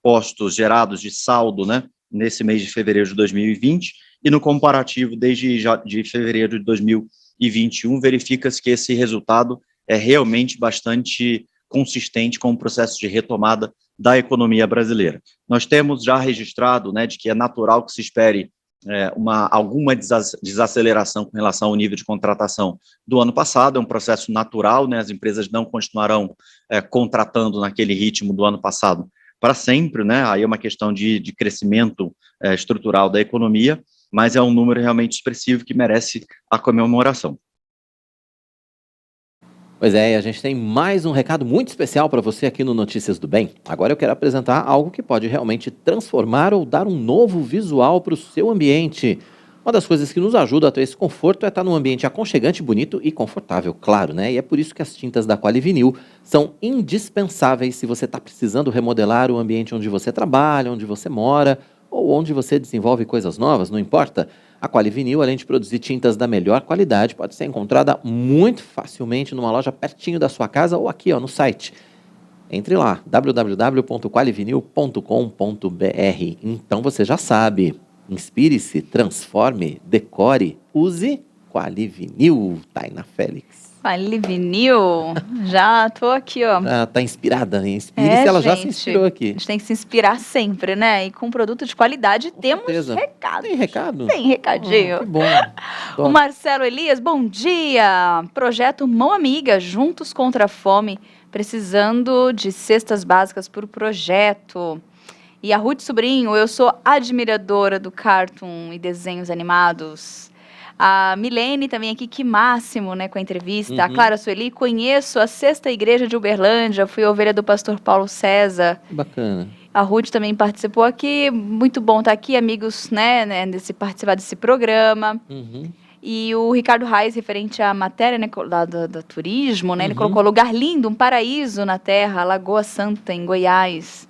postos gerados de saldo, né, nesse mês de fevereiro de 2020, e no comparativo desde de fevereiro de 2021, verifica-se que esse resultado é realmente bastante consistente com o processo de retomada da economia brasileira. Nós temos já registrado, né, de que é natural que se espere alguma desaceleração com relação ao nível de contratação do ano passado, é um processo natural, né, as empresas não continuarão contratando naquele ritmo do ano passado para sempre, né, aí é uma questão de crescimento estrutural da economia, mas é um número realmente expressivo que merece a comemoração. Pois é, e a gente tem mais um recado muito especial para você aqui no Notícias do Bem. Agora eu quero apresentar algo que pode realmente transformar ou dar um novo visual para o seu ambiente. Uma das coisas que nos ajuda a ter esse conforto é estar num ambiente aconchegante, bonito e confortável, claro, né? E é por isso que as tintas da Qualivinil são indispensáveis se você está precisando remodelar o ambiente onde você trabalha, onde você mora ou onde você desenvolve coisas novas, não importa. A Quali Vinil, além de produzir tintas da melhor qualidade, pode ser encontrada muito facilmente numa loja pertinho da sua casa ou aqui, ó, no site. Entre lá, www.qualivinil.com.br. Então você já sabe, inspire-se, transforme, decore, use Quali Vinil, Taina Félix. Quali Vinil, já tô aqui, ó. Tá inspirada, inspire-se, ela já se inspirou aqui. A gente tem que se inspirar sempre, né? E com produto de qualidade temos recado. Tem recado? Tem recadinho. Que bom. O Marcelo Elias, bom dia. Projeto Mão Amiga, Juntos contra a Fome, precisando de cestas básicas para o projeto. E a Ruth Sobrinho, eu sou admiradora do cartoon e desenhos animados. A Milene também aqui, que máximo, né, com a entrevista. A Clara Sueli, conheço a Sexta Igreja de Uberlândia, fui ovelha do pastor Paulo César. Bacana. A Ruth também participou aqui, muito bom estar aqui, amigos, né, participar desse programa. E o Ricardo Reis, referente à matéria, né, da turismo, né, ele colocou lugar lindo, um paraíso na terra, Lagoa Santa, em Goiás.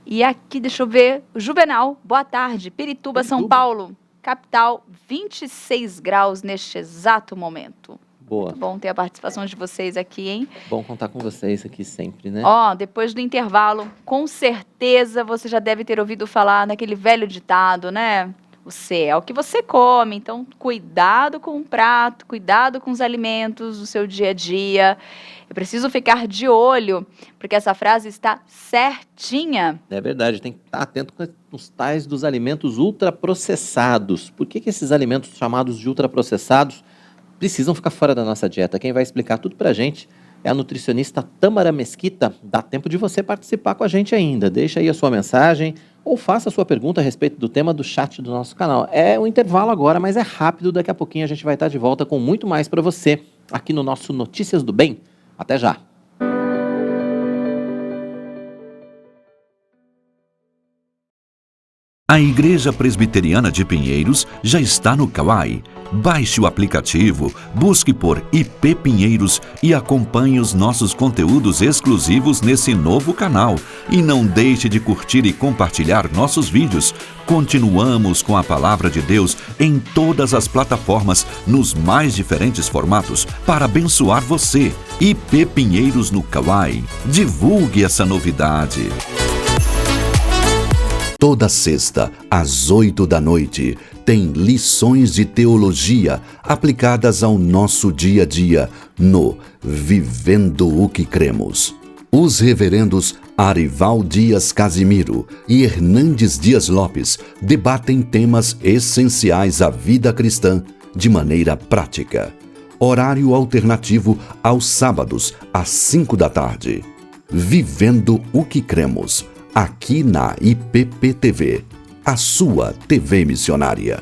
E aqui, deixa eu ver, o Juvenal, boa tarde, Pirituba, São Paulo. Capital, 26 graus neste exato momento. Boa. Muito bom ter a participação de vocês aqui, hein? Bom contar com vocês aqui sempre, né? Ó, depois do intervalo, com certeza você já deve ter ouvido falar naquele velho ditado, né? Você é o que você come, então cuidado com o prato, cuidado com os alimentos do seu dia a dia. É preciso ficar de olho, porque essa frase está certinha. É verdade, tem que estar atento com os tais dos alimentos ultraprocessados. Por que esses alimentos chamados de ultraprocessados precisam ficar fora da nossa dieta? Quem vai explicar tudo pra gente é a nutricionista Tâmara Mesquita. Dá tempo de você participar com a gente ainda. Deixa aí a sua mensagem ou faça a sua pergunta a respeito do tema do chat do nosso canal. É um intervalo agora, mas é rápido. Daqui a pouquinho a gente vai estar de volta com muito mais para você aqui no nosso Notícias do Bem. Até já! A Igreja Presbiteriana de Pinheiros já está no Kawai. Baixe o aplicativo, busque por IP Pinheiros e acompanhe os nossos conteúdos exclusivos nesse novo canal. E não deixe de curtir e compartilhar nossos vídeos. Continuamos com a Palavra de Deus em todas as plataformas, nos mais diferentes formatos, para abençoar você. IP Pinheiros no Kawai. Divulgue essa novidade. Toda sexta, às 8 da noite, tem lições de teologia aplicadas ao nosso dia a dia no Vivendo o que Cremos. Os reverendos Arival Dias Casimiro e Hernandes Dias Lopes debatem temas essenciais à vida cristã de maneira prática. Horário alternativo aos sábados, às 5 da tarde. Vivendo o que Cremos. Aqui na IPP-TV, a sua TV missionária.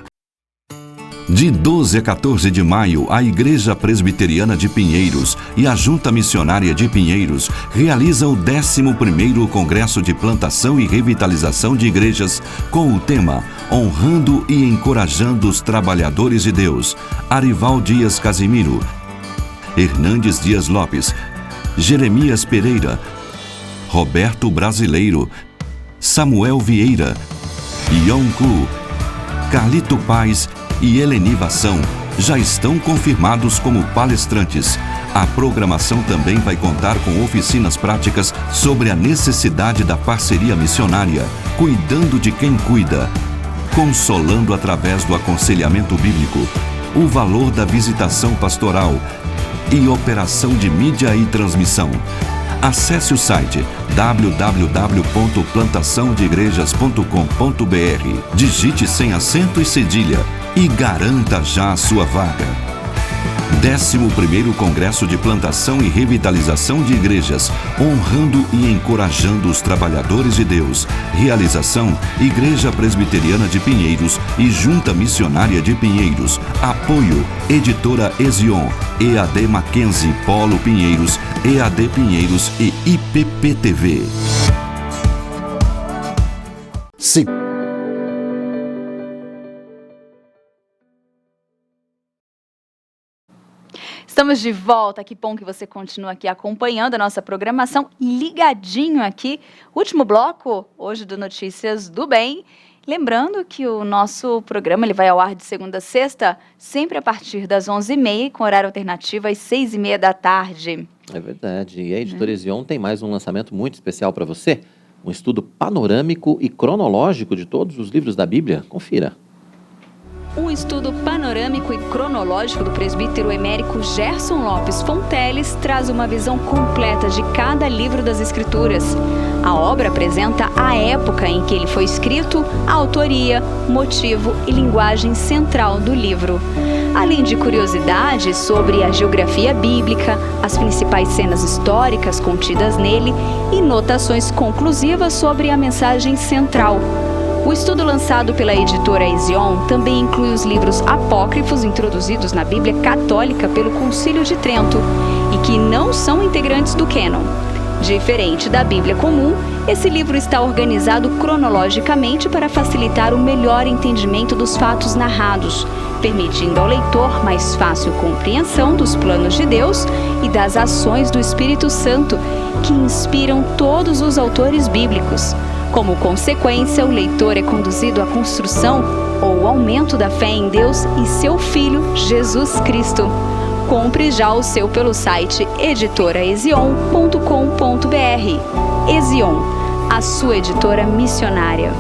De 12 a 14 de maio, a Igreja Presbiteriana de Pinheiros e a Junta Missionária de Pinheiros realizam o 11º Congresso de Plantação e Revitalização de Igrejas com o tema Honrando e Encorajando os Trabalhadores de Deus. Arival Dias Casimiro, Hernandes Dias Lopes, Jeremias Pereira, Roberto Brasileiro, Samuel Vieira, Ion Klu, Carlito Paz e Eleni Vação já estão confirmados como palestrantes. A programação também vai contar com oficinas práticas sobre a necessidade da parceria missionária, cuidando de quem cuida, consolando através do aconselhamento bíblico, o valor da visitação pastoral e operação de mídia e transmissão. Acesse o site www.plantaçãodeigrejas.com.br, digite sem acento e cedilha e garanta já a sua vaga. 11º Congresso de Plantação e Revitalização de Igrejas, honrando e encorajando os trabalhadores de Deus. Realização: Igreja Presbiteriana de Pinheiros e Junta Missionária de Pinheiros. Apoio: Editora Ezion, EAD Mackenzie, Polo Pinheiros, EAD Pinheiros e IPP-TV. Estamos de volta, que bom que você continua aqui acompanhando a nossa programação, ligadinho aqui. Último bloco, hoje do Notícias do Bem. Lembrando que o nosso programa ele vai ao ar de segunda a sexta, sempre a partir das 11h30, com horário alternativo às 6h30 da tarde. É verdade. E a Editora Ezion tem mais um lançamento muito especial para você. Um estudo panorâmico e cronológico de todos os livros da Bíblia. Confira. Um estudo panorâmico e cronológico do presbítero emérito Gerson Lopes Fonteles traz uma visão completa de cada livro das Escrituras. A obra apresenta a época em que ele foi escrito, a autoria, motivo e linguagem central do livro. Além de curiosidades sobre a geografia bíblica, as principais cenas históricas contidas nele e notações conclusivas sobre a mensagem central. O estudo lançado pela editora Ezion também inclui os livros apócrifos introduzidos na Bíblia Católica pelo Concílio de Trento e que não são integrantes do cânon. Diferente da Bíblia comum, esse livro está organizado cronologicamente para facilitar o melhor entendimento dos fatos narrados, permitindo ao leitor mais fácil compreensão dos planos de Deus e das ações do Espírito Santo, que inspiram todos os autores bíblicos. Como consequência, o leitor é conduzido à construção ou aumento da fé em Deus e seu Filho, Jesus Cristo. Compre já o seu pelo site editoraezion.com.br. Ezion, a sua editora missionária.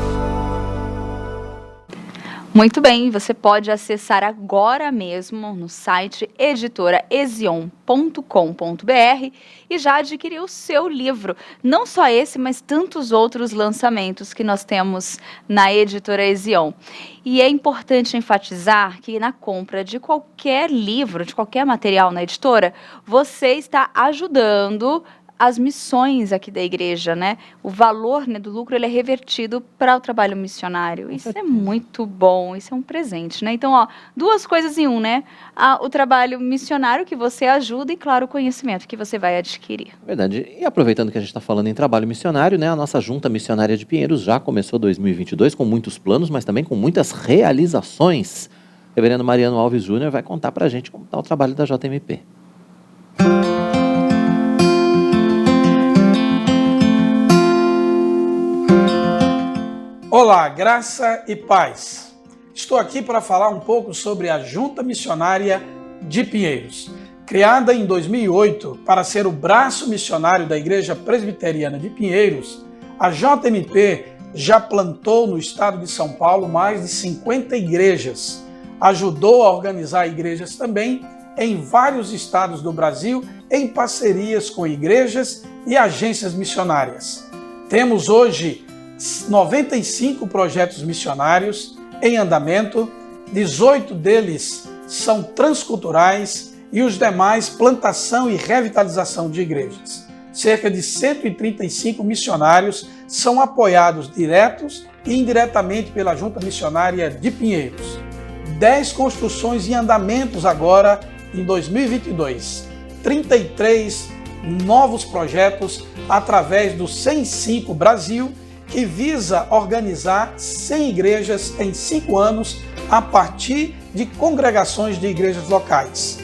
Muito bem, você pode acessar agora mesmo no site editoraezion.com.br e já adquirir o seu livro. Não só esse, mas tantos outros lançamentos que nós temos na Editora Ezion. E é importante enfatizar que na compra de qualquer livro, de qualquer material na editora, você está ajudando as missões aqui da igreja, né? O valor, né, do lucro ele é revertido para o trabalho missionário. Isso é muito bom, isso é um presente, né? Então, ó, duas coisas em um, né? O trabalho missionário que você ajuda e, claro, o conhecimento que você vai adquirir. Verdade. E aproveitando que a gente está falando em trabalho missionário, né? A nossa Junta Missionária de Pinheiros já começou 2022 com muitos planos, mas também com muitas realizações. O reverendo Mariano Alves Júnior vai contar para a gente como está o trabalho da JMP. Olá, graça e paz. Estou aqui para falar um pouco sobre a Junta Missionária de Pinheiros. Criada em 2008 para ser o braço missionário da Igreja Presbiteriana de Pinheiros, a JMP já plantou no estado de São Paulo mais de 50 igrejas. Ajudou a organizar igrejas também em vários estados do Brasil em parcerias com igrejas e agências missionárias. Temos hoje 95 projetos missionários em andamento, 18 deles são transculturais e os demais plantação e revitalização de igrejas. Cerca de 135 missionários são apoiados diretos e indiretamente pela Junta Missionária de Pinheiros. 10 construções em andamentos agora em 2022. 33 novos projetos através do 105 Brasil, que visa organizar 100 igrejas em 5 anos a partir de congregações de igrejas locais.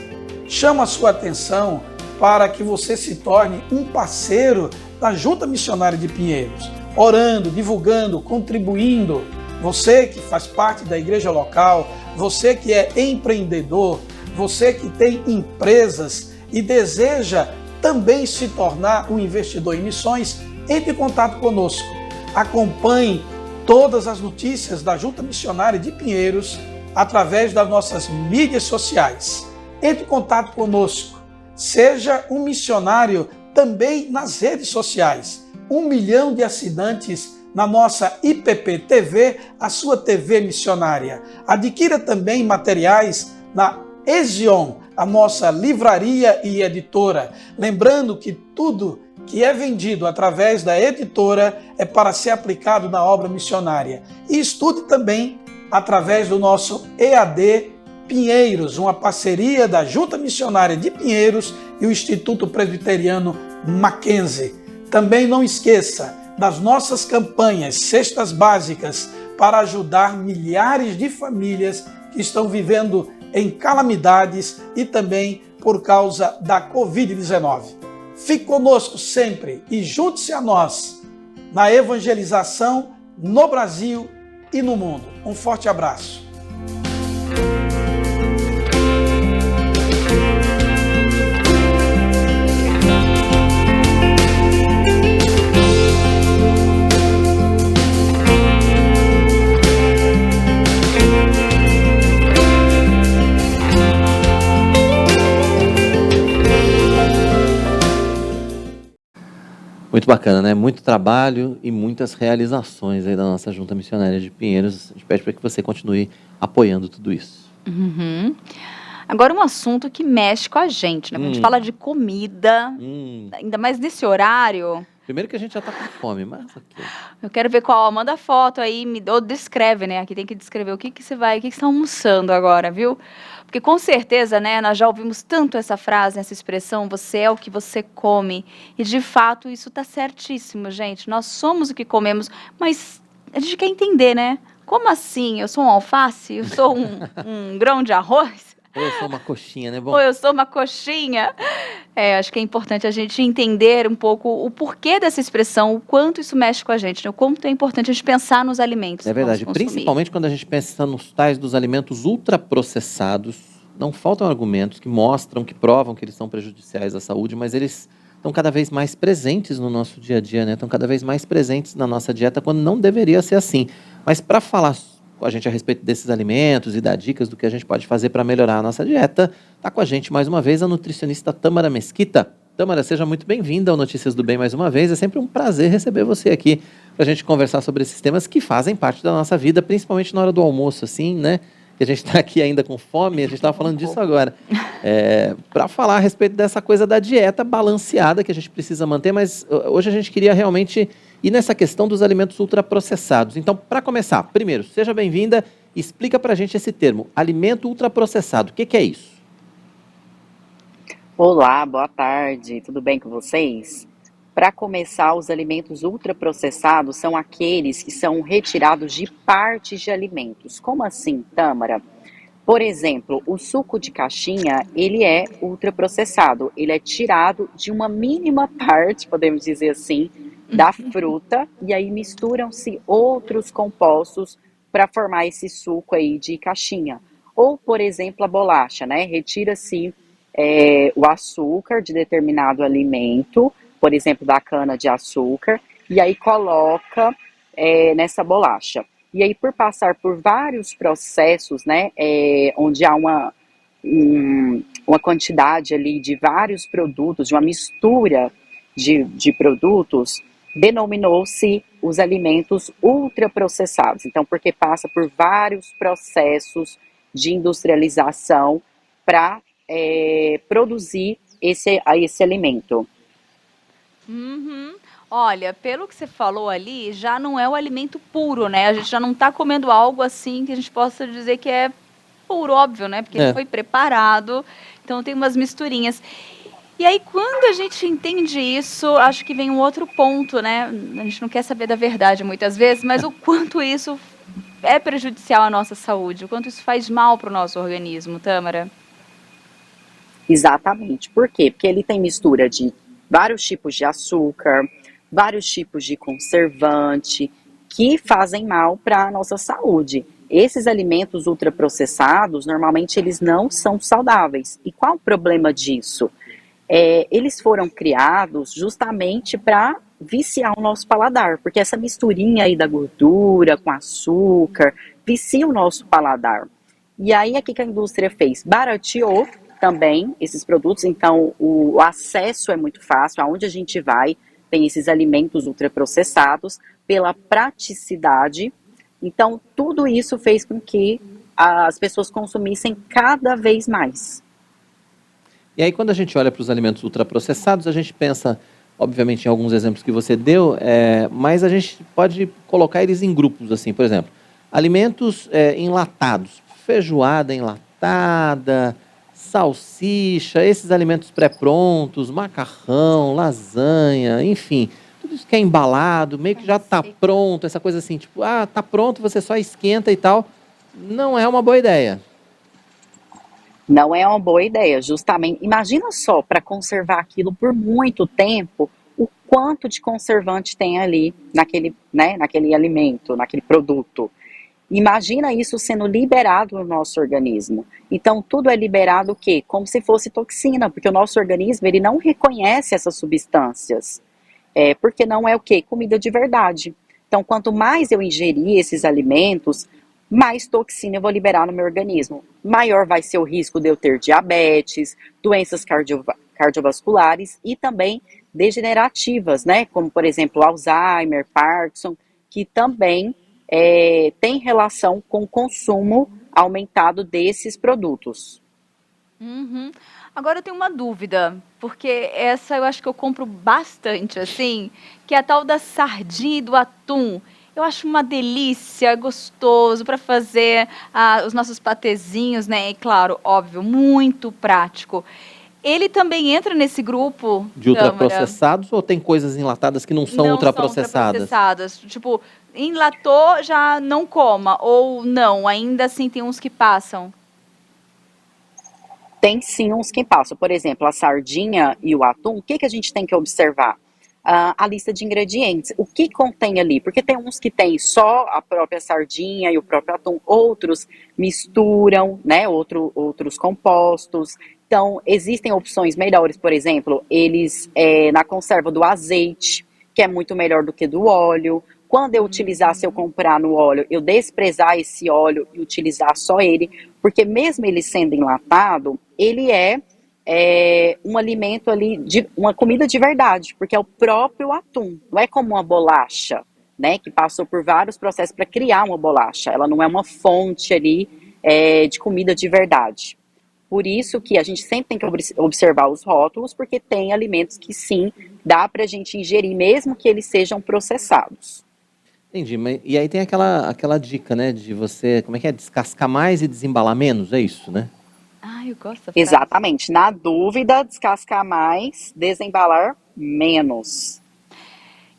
Chamo a sua atenção para que você se torne um parceiro da Junta Missionária de Pinheiros, orando, divulgando, contribuindo. Você que faz parte da igreja local, você que é empreendedor, você que tem empresas e deseja também se tornar um investidor em missões, entre em contato conosco. Acompanhe todas as notícias da Junta Missionária de Pinheiros através das nossas mídias sociais. Entre em contato conosco. Seja um missionário também nas redes sociais. 1 milhão de assinantes na nossa IPP TV, a sua TV missionária. Adquira também materiais na Ezion, a nossa livraria e editora. Lembrando que tudo que é vendido através da editora é para ser aplicado na obra missionária. E estude também através do nosso EAD Pinheiros, uma parceria da Junta Missionária de Pinheiros e o Instituto Presbiteriano Mackenzie. Também não esqueça das nossas campanhas Cestas Básicas para ajudar milhares de famílias que estão vivendo em calamidades e também por causa da Covid-19. Fique conosco sempre e junte-se a nós na evangelização no Brasil e no mundo. Um forte abraço. Muito bacana, né? Muito trabalho e muitas realizações aí da nossa Junta Missionária de Pinheiros. A gente pede para que você continue apoiando tudo isso. Uhum. Agora, um assunto que mexe com a gente, né? Quando a gente fala de comida, ainda mais nesse horário. Primeiro que a gente já está com fome, mas ok. Eu quero ver qual. Manda foto aí, ou descreve, né? Aqui tem que descrever o que você está almoçando agora, viu? Porque com certeza, né, nós já ouvimos tanto essa frase, essa expressão, você é o que você come. E de fato, isso está certíssimo, gente. Nós somos o que comemos, mas a gente quer entender, né? Como assim? Eu sou um alface? Eu sou um grão de arroz? Ou eu sou uma coxinha, né? Bom, Ou eu sou uma coxinha? Acho que é importante a gente entender um pouco o porquê dessa expressão, o quanto isso mexe com a gente, né? O quanto é importante a gente pensar nos alimentos. é verdade, que vamos consumir. principalmente quando a gente pensa nos tais dos alimentos ultraprocessados, não faltam argumentos que mostram, que provam que eles são prejudiciais à saúde, mas eles estão cada vez mais presentes no nosso dia a dia, né? Estão cada vez mais presentes na nossa dieta, quando não deveria ser assim. Mas para falar com a gente a respeito desses alimentos e dar dicas do que a gente pode fazer para melhorar a nossa dieta, está com a gente mais uma vez a nutricionista Tâmara Mesquita. Tâmara, seja muito bem-vinda ao Notícias do Bem mais uma vez. É sempre um prazer receber você aqui para a gente conversar sobre esses temas que fazem parte da nossa vida, principalmente na hora do almoço, assim, né? Que a gente está aqui ainda com fome, a gente estava falando disso agora. Para falar a respeito dessa coisa da dieta balanceada que a gente precisa manter, mas hoje a gente queria realmente ir nessa questão dos alimentos ultraprocessados. Então, para começar, primeiro, seja bem-vinda, explica para a gente esse termo, alimento ultraprocessado. O que é isso? Olá, boa tarde, tudo bem com vocês? Para começar, os alimentos ultraprocessados são aqueles que são retirados de partes de alimentos. Como assim, Tâmara? Por exemplo, o suco de caixinha, ele é ultraprocessado. Ele é tirado de uma mínima parte, podemos dizer assim, da fruta, e aí misturam-se outros compostos para formar esse suco aí de caixinha. Ou, por exemplo, a bolacha, né? Retira-se o açúcar de determinado alimento, por exemplo, da cana de açúcar, e aí coloca nessa bolacha. E aí, por passar por vários processos, né, onde há uma quantidade ali de vários produtos, de uma mistura de produtos, denominou-se os alimentos ultraprocessados. Então, porque passa por vários processos de industrialização para produzir esse alimento. Uhum. Olha, pelo que você falou ali, já não é o alimento puro, né? A gente já não está comendo algo assim que a gente possa dizer que é puro, óbvio, né? Porque ele foi preparado, então tem umas misturinhas. E aí, quando a gente entende isso, acho que vem um outro ponto, né? A gente não quer saber da verdade muitas vezes, mas o quanto isso é prejudicial à nossa saúde, o quanto isso faz mal para o nosso organismo, Tâmara. Exatamente. Por quê? Porque ele tem mistura de vários tipos de açúcar, vários tipos de conservante que fazem mal para a nossa saúde. Esses alimentos ultraprocessados, normalmente eles não são saudáveis. E qual o problema disso? Eles foram criados justamente para viciar o nosso paladar, porque essa misturinha aí da gordura com açúcar vicia o nosso paladar. E aí, o que a indústria fez? Barateou também esses produtos, então o acesso é muito fácil, aonde a gente vai, tem esses alimentos ultraprocessados, pela praticidade. Então, tudo isso fez com que as pessoas consumissem cada vez mais. E aí, quando a gente olha para os alimentos ultraprocessados, a gente pensa, obviamente, em alguns exemplos que você deu, mas a gente pode colocar eles em grupos, assim, por exemplo, alimentos enlatados, feijoada enlatada, salsicha, esses alimentos pré-prontos, macarrão, lasanha, enfim, tudo isso que é embalado, meio que já está pronto, essa coisa assim, tipo, tá pronto, você só esquenta e tal, não é uma boa ideia. Não é uma boa ideia, justamente. Imagina só, para conservar aquilo por muito tempo, o quanto de conservante tem ali naquele alimento, naquele produto. Imagina isso sendo liberado no nosso organismo. Então, tudo é liberado o quê? Como se fosse toxina, porque o nosso organismo ele não reconhece essas substâncias. Porque não é o quê? Comida de verdade. Então, quanto mais eu ingerir esses alimentos, mais toxina eu vou liberar no meu organismo. Maior vai ser o risco de eu ter diabetes, doenças cardiovasculares e também degenerativas, né? Como, por exemplo, Alzheimer, Parkinson, que também tem relação com o consumo aumentado desses produtos. Uhum. Agora eu tenho uma dúvida, porque essa eu acho que eu compro bastante, assim, que é a tal da sardinha e do atum. Eu acho uma delícia, gostoso para fazer os nossos patezinhos, né? E claro, óbvio, muito prático. Ele também entra nesse grupo, De Tâmara? ultraprocessados ou tem coisas enlatadas que não são Não ultraprocessadas? ultraprocessadas. Tipo, enlatou, já não coma. Ou não, ainda assim tem uns que passam. Tem sim uns que passam. Por exemplo, a sardinha e o atum, o que a gente tem que observar? A lista de ingredientes. O que contém ali? Porque tem uns que tem só a própria sardinha e o próprio atum, outros misturam, né, outros compostos. Então, existem opções melhores, por exemplo, eles na conserva do azeite, que é muito melhor do que do óleo. Quando eu utilizar, se eu comprar no óleo, eu desprezar esse óleo e utilizar só ele, porque mesmo ele sendo enlatado, ele é um alimento ali, uma comida de verdade, porque é o próprio atum, não é como uma bolacha, né, que passou por vários processos para criar uma bolacha, ela não é uma fonte ali de comida de verdade. Por isso que a gente sempre tem que observar os rótulos, porque tem alimentos que sim, dá para a gente ingerir, mesmo que eles sejam processados. Entendi, mas e aí tem aquela dica, né, de você, como é que é? Descascar mais e desembalar menos, é isso, né? Eu gosto. Exatamente. Na dúvida, descascar mais, desembalar menos.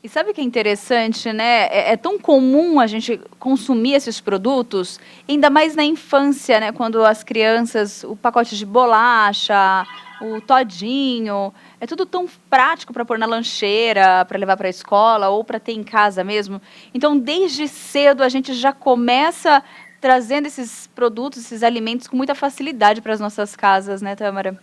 E sabe o que é interessante, né? É tão comum a gente consumir esses produtos, ainda mais na infância, né? Quando as crianças, o pacote de bolacha, o todinho, é tudo tão prático para pôr na lancheira, para levar para a escola ou para ter em casa mesmo. Então, desde cedo a gente já começa trazendo esses produtos, esses alimentos com muita facilidade para as nossas casas, né, Tâmara?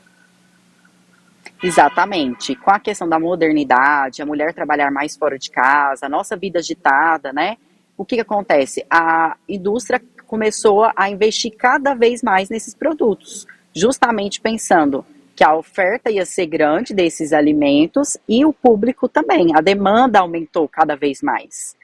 Exatamente. Com a questão da modernidade, a mulher trabalhar mais fora de casa, a nossa vida agitada, né? O que acontece? A indústria começou a investir cada vez mais nesses produtos, justamente pensando que a oferta ia ser grande desses alimentos e o público também. A demanda aumentou cada vez mais.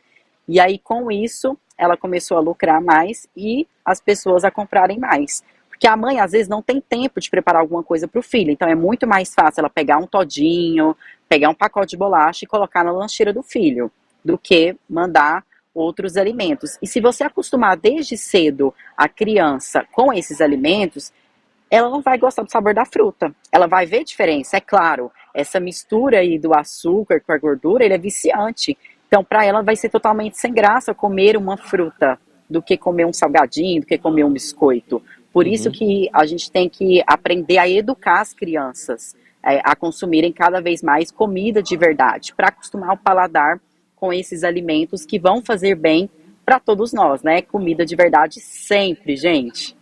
E aí, com isso, ela começou a lucrar mais e as pessoas a comprarem mais. Porque a mãe, às vezes, não tem tempo de preparar alguma coisa para o filho. Então, é muito mais fácil ela pegar um todinho, pegar um pacote de bolacha e colocar na lancheira do filho, do que mandar outros alimentos. E se você acostumar desde cedo a criança com esses alimentos, ela não vai gostar do sabor da fruta. Ela vai ver diferença, é claro. Essa mistura aí do açúcar com a gordura, ele é viciante. Então, para ela vai ser totalmente sem graça comer uma fruta do que comer um salgadinho, do que comer um biscoito. Por isso que a gente tem que aprender a educar as crianças a consumirem cada vez mais comida de verdade, para acostumar o paladar com esses alimentos que vão fazer bem para todos nós, né? Comida de verdade sempre, gente.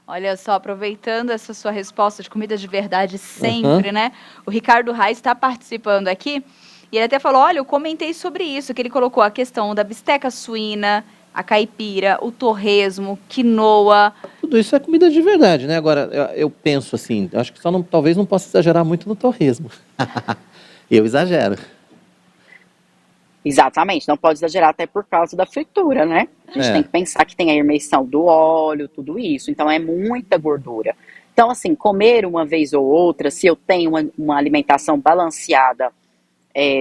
Olha só, aproveitando essa sua resposta de comida de verdade sempre, né? O Ricardo Reis está participando aqui e ele até falou, olha, eu comentei sobre isso, que ele colocou a questão da bisteca suína, a caipira, o torresmo, quinoa. Tudo isso é comida de verdade, né? Agora, eu penso assim, acho que talvez não possa exagerar muito no torresmo. Eu exagero. Exatamente, não pode exagerar até por causa da fritura, né? A gente tem que pensar que tem a imersão do óleo, tudo isso, então é muita gordura. Então, assim, comer uma vez ou outra, se eu tenho uma alimentação balanceada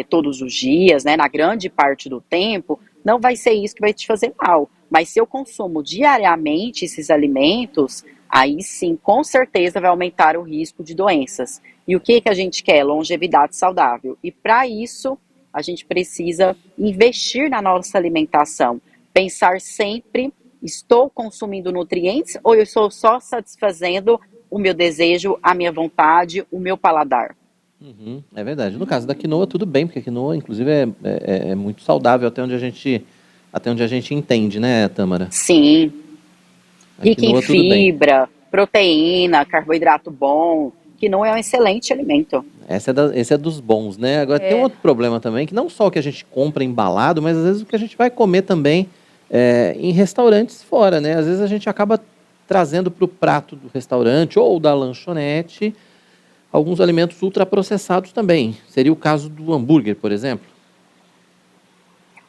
todos os dias, né, na grande parte do tempo, não vai ser isso que vai te fazer mal. Mas se eu consumo diariamente esses alimentos, aí sim, com certeza vai aumentar o risco de doenças. E o que a gente quer? Longevidade saudável. E para isso, a gente precisa investir na nossa alimentação. Pensar sempre, estou consumindo nutrientes ou eu estou só satisfazendo o meu desejo, a minha vontade, o meu paladar? É verdade. No caso da quinoa, tudo bem, porque a quinoa, inclusive, é muito saudável, até onde a gente até onde a gente entende, né, Tâmara? Sim. Aqui Rica em no tudo bem. fibra, proteína, carboidrato bom, que não é um excelente alimento. Esse é dos bons, né? Agora tem um outro problema também, que não só o que a gente compra embalado, mas às vezes o que a gente vai comer também em restaurantes fora, né? Às vezes a gente acaba trazendo para o prato do restaurante ou da lanchonete alguns alimentos ultraprocessados também. Seria o caso do hambúrguer, por exemplo?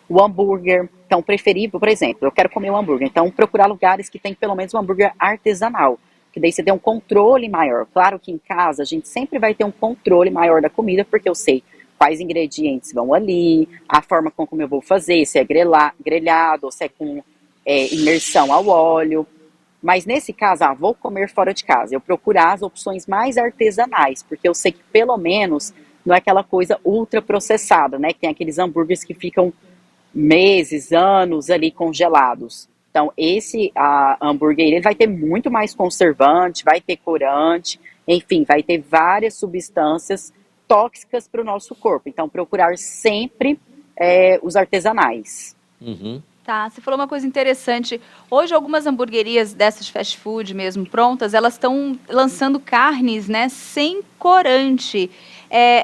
O hambúrguer, então, preferível, por exemplo, eu quero comer um hambúrguer, então procurar lugares que tem pelo menos um hambúrguer artesanal, que daí você tem um controle maior. Claro que em casa a gente sempre vai ter um controle maior da comida, porque eu sei quais ingredientes vão ali, a forma como eu vou fazer, se é grelhado, ou se é com imersão ao óleo. Mas nesse caso, vou comer fora de casa. Eu procurar as opções mais artesanais, porque eu sei que pelo menos não é aquela coisa ultra processada, né? Que tem aqueles hambúrgueres que ficam meses, anos ali congelados. Então, esse hambúrguer, ele vai ter muito mais conservante, vai ter corante, enfim, vai ter várias substâncias tóxicas para o nosso corpo. Então, procurar sempre os artesanais. Uhum. Tá, você falou uma coisa interessante. Hoje, algumas hamburguerias dessas fast food mesmo prontas, elas estão lançando carnes, né, sem corante.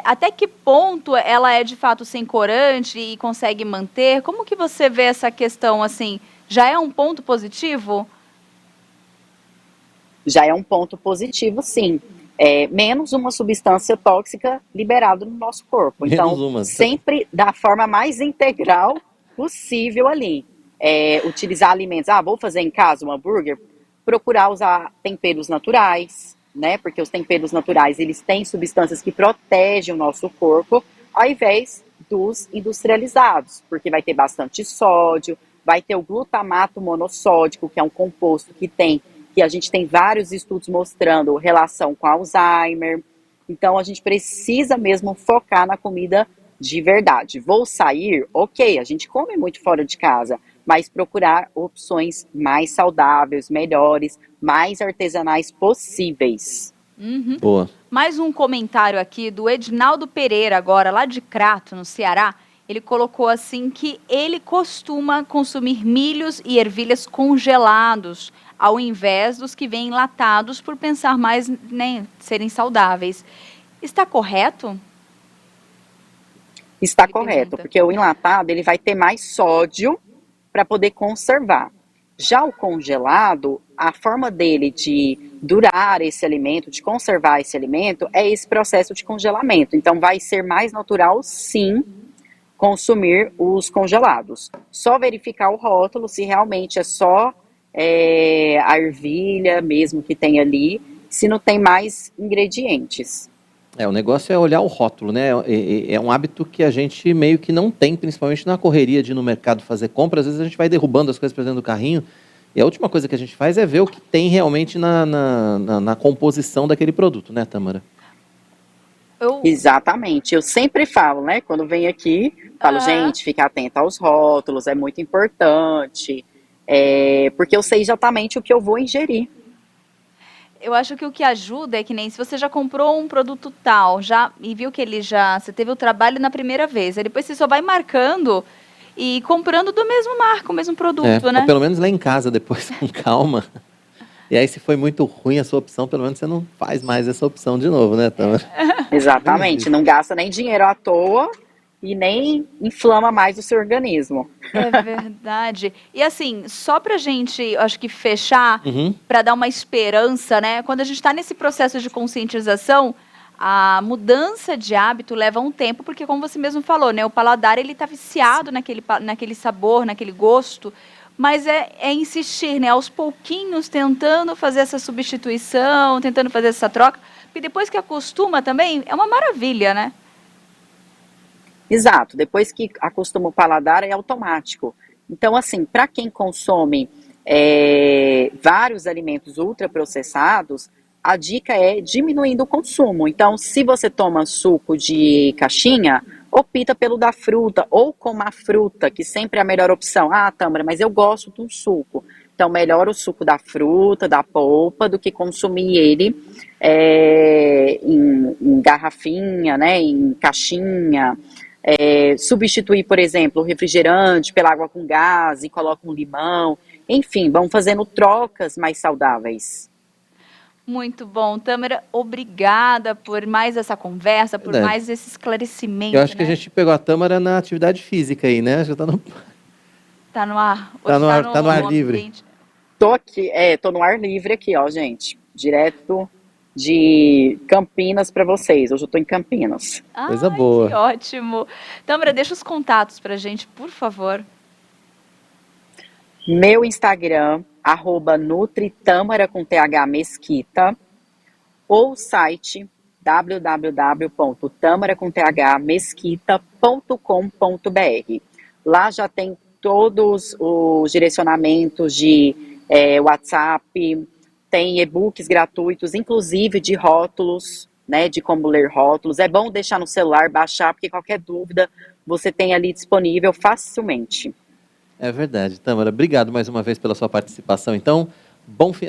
Até que ponto ela é de fato sem corante e consegue manter? Como que você vê essa questão, assim, já é um ponto positivo? Já é um ponto positivo, sim. Menos uma substância tóxica liberada no nosso corpo. Então, sempre da forma mais integral possível ali. Utilizar alimentos, vou fazer em casa um hambúrguer, procurar usar temperos naturais, né? Porque os temperos naturais, eles têm substâncias que protegem o nosso corpo, ao invés dos industrializados, porque vai ter bastante sódio, vai ter o glutamato monossódico, que é um composto que a gente tem vários estudos mostrando relação com Alzheimer. Então, a gente precisa mesmo focar na comida de verdade. Vou sair? Ok, a gente come muito fora de casa, mas procurar opções mais saudáveis, melhores, mais artesanais possíveis. Uhum. Boa. Mais um comentário aqui do Edinaldo Pereira, agora lá de Crato, no Ceará. Ele colocou assim que ele costuma consumir milhos e ervilhas congelados, ao invés dos que vêm enlatados, por pensar mais em serem saudáveis. Está correto? Está correto, porque o enlatado ele vai ter mais sódio para poder conservar. Já o congelado, a forma dele de durar esse alimento, de conservar esse alimento, é esse processo de congelamento. Então, vai ser mais natural, sim, consumir os congelados. Só verificar o rótulo, se realmente é só a ervilha mesmo que tem ali, se não tem mais ingredientes. O negócio é olhar o rótulo, né? É um hábito que a gente meio que não tem, principalmente na correria de ir no mercado fazer compras. Às vezes a gente vai derrubando as coisas para dentro do carrinho e a última coisa que a gente faz é ver o que tem realmente na composição daquele produto, né, Tâmara? Exatamente. Eu sempre falo, né? Quando venho aqui, falo, gente, fica atenta aos rótulos, é muito importante, porque eu sei exatamente o que eu vou ingerir. Eu acho que o que ajuda é que nem se você já comprou um produto tal, e viu que você teve o trabalho na primeira vez, aí depois você só vai marcando e comprando do mesmo marca, o mesmo produto, né? Ou pelo menos lá em casa depois, com calma. E aí, se foi muito ruim a sua opção, pelo menos você não faz mais essa opção de novo, né, Tâmara? Exatamente, não gasta nem dinheiro à toa e nem inflama mais o seu organismo. É verdade. E assim, só pra gente, acho que fechar, para dar uma esperança, né? Quando a gente está nesse processo de conscientização, a mudança de hábito leva um tempo, porque como você mesmo falou, né? O paladar, ele tá viciado naquele sabor, naquele gosto, mas é insistir, né? Aos pouquinhos, tentando fazer essa substituição, tentando fazer essa troca, porque depois que acostuma também, é uma maravilha, né? Exato, depois que acostuma o paladar é automático. Então, assim, para quem consome vários alimentos ultraprocessados, a dica é diminuindo o consumo. Então, se você toma suco de caixinha, opta pelo da fruta, ou coma a fruta, que sempre é a melhor opção. Tâmara, mas eu gosto de um suco. Então, melhor o suco da fruta, da polpa, do que consumir ele em garrafinha, né, em caixinha. substituir, por exemplo, o refrigerante pela água com gás e coloca um limão. Enfim, vão fazendo trocas mais saudáveis. Muito bom. Tâmara, obrigada por mais essa conversa, por Verdade. mais esse esclarecimento. Eu acho que a gente pegou a Tâmara na atividade física aí, né? Já tá no... Tá no ar. Tá no ar livre. Tô aqui, tô no ar livre aqui, ó, gente. Direto de Campinas para vocês. Hoje eu tô em Campinas. Coisa boa. Que ótimo. Tâmara, deixa os contatos pra gente, por favor. Meu Instagram, @NutriTâmara com TH Mesquita, ou o site www.tamara.mesquita.com.br. Lá já tem todos os direcionamentos de WhatsApp, tem e-books gratuitos, inclusive de rótulos, né, de como ler rótulos. É bom deixar no celular, baixar, porque qualquer dúvida você tem ali disponível facilmente. É verdade, Tâmara. Obrigado mais uma vez pela sua participação. Então,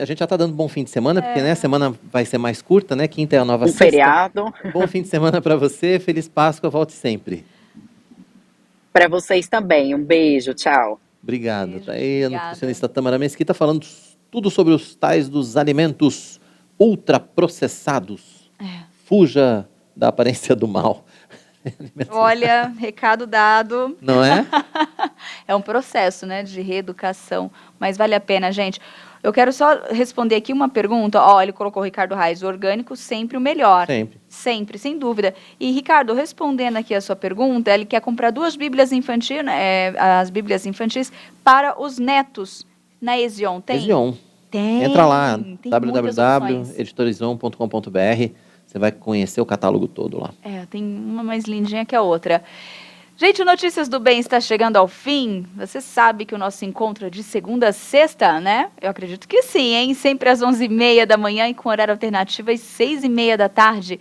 a gente já está dando bom fim de semana, porque né, a semana vai ser mais curta, né? Quinta é a nova sexta. Feriado. Bom fim de semana para você. Feliz Páscoa. Volte sempre. Para vocês também. Um beijo. Tchau. Obrigado. Tá aí a nutricionista Tâmara Mesquita falando tudo sobre os tais dos alimentos ultraprocessados. Fuja da aparência do mal. Olha, recado dado. Não é? É um processo, né, de reeducação, mas vale a pena, gente. Eu quero só responder aqui uma pergunta. Ó, ele colocou o Ricardo Reis, o orgânico sempre o melhor. Sempre. Sempre, sem dúvida. E, Ricardo, respondendo aqui a sua pergunta, ele quer comprar 2 Bíblias infantis, as Bíblias infantis, para os netos na Ezion. Tem? Ezion. Tem. Entra lá, Tem www.editorizon.com.br. Você vai conhecer o catálogo todo lá. Tem uma mais lindinha que a outra. Gente, o Notícias do Bem está chegando ao fim. Você sabe que o nosso encontro é de segunda a sexta, né? Eu acredito que sim, hein? Sempre às 11h30 da manhã e com horário alternativo às 6h30 da tarde.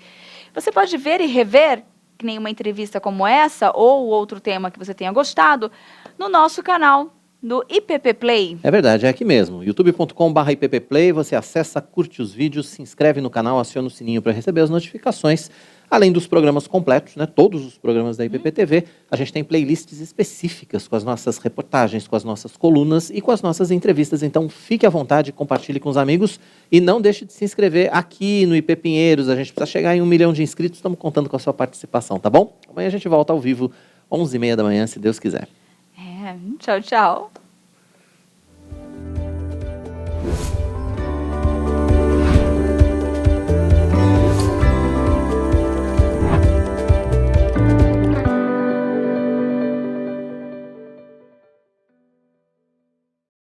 Você pode ver e rever, que nem uma entrevista como essa ou outro tema que você tenha gostado, no nosso canal, no IPP Play. É verdade, é aqui mesmo. youtube.com/IPPplay, você acessa, curte os vídeos, se inscreve no canal, aciona o sininho para receber as notificações. Além dos programas completos, né, todos os programas da IPP TV, a gente tem playlists específicas com as nossas reportagens, com as nossas colunas e com as nossas entrevistas. Então, fique à vontade, compartilhe com os amigos e não deixe de se inscrever aqui no IP Pinheiros. A gente precisa chegar em 1 milhão de inscritos, estamos contando com a sua participação, tá bom? Amanhã a gente volta ao vivo, 11h30 da manhã, se Deus quiser. Tchau, tchau.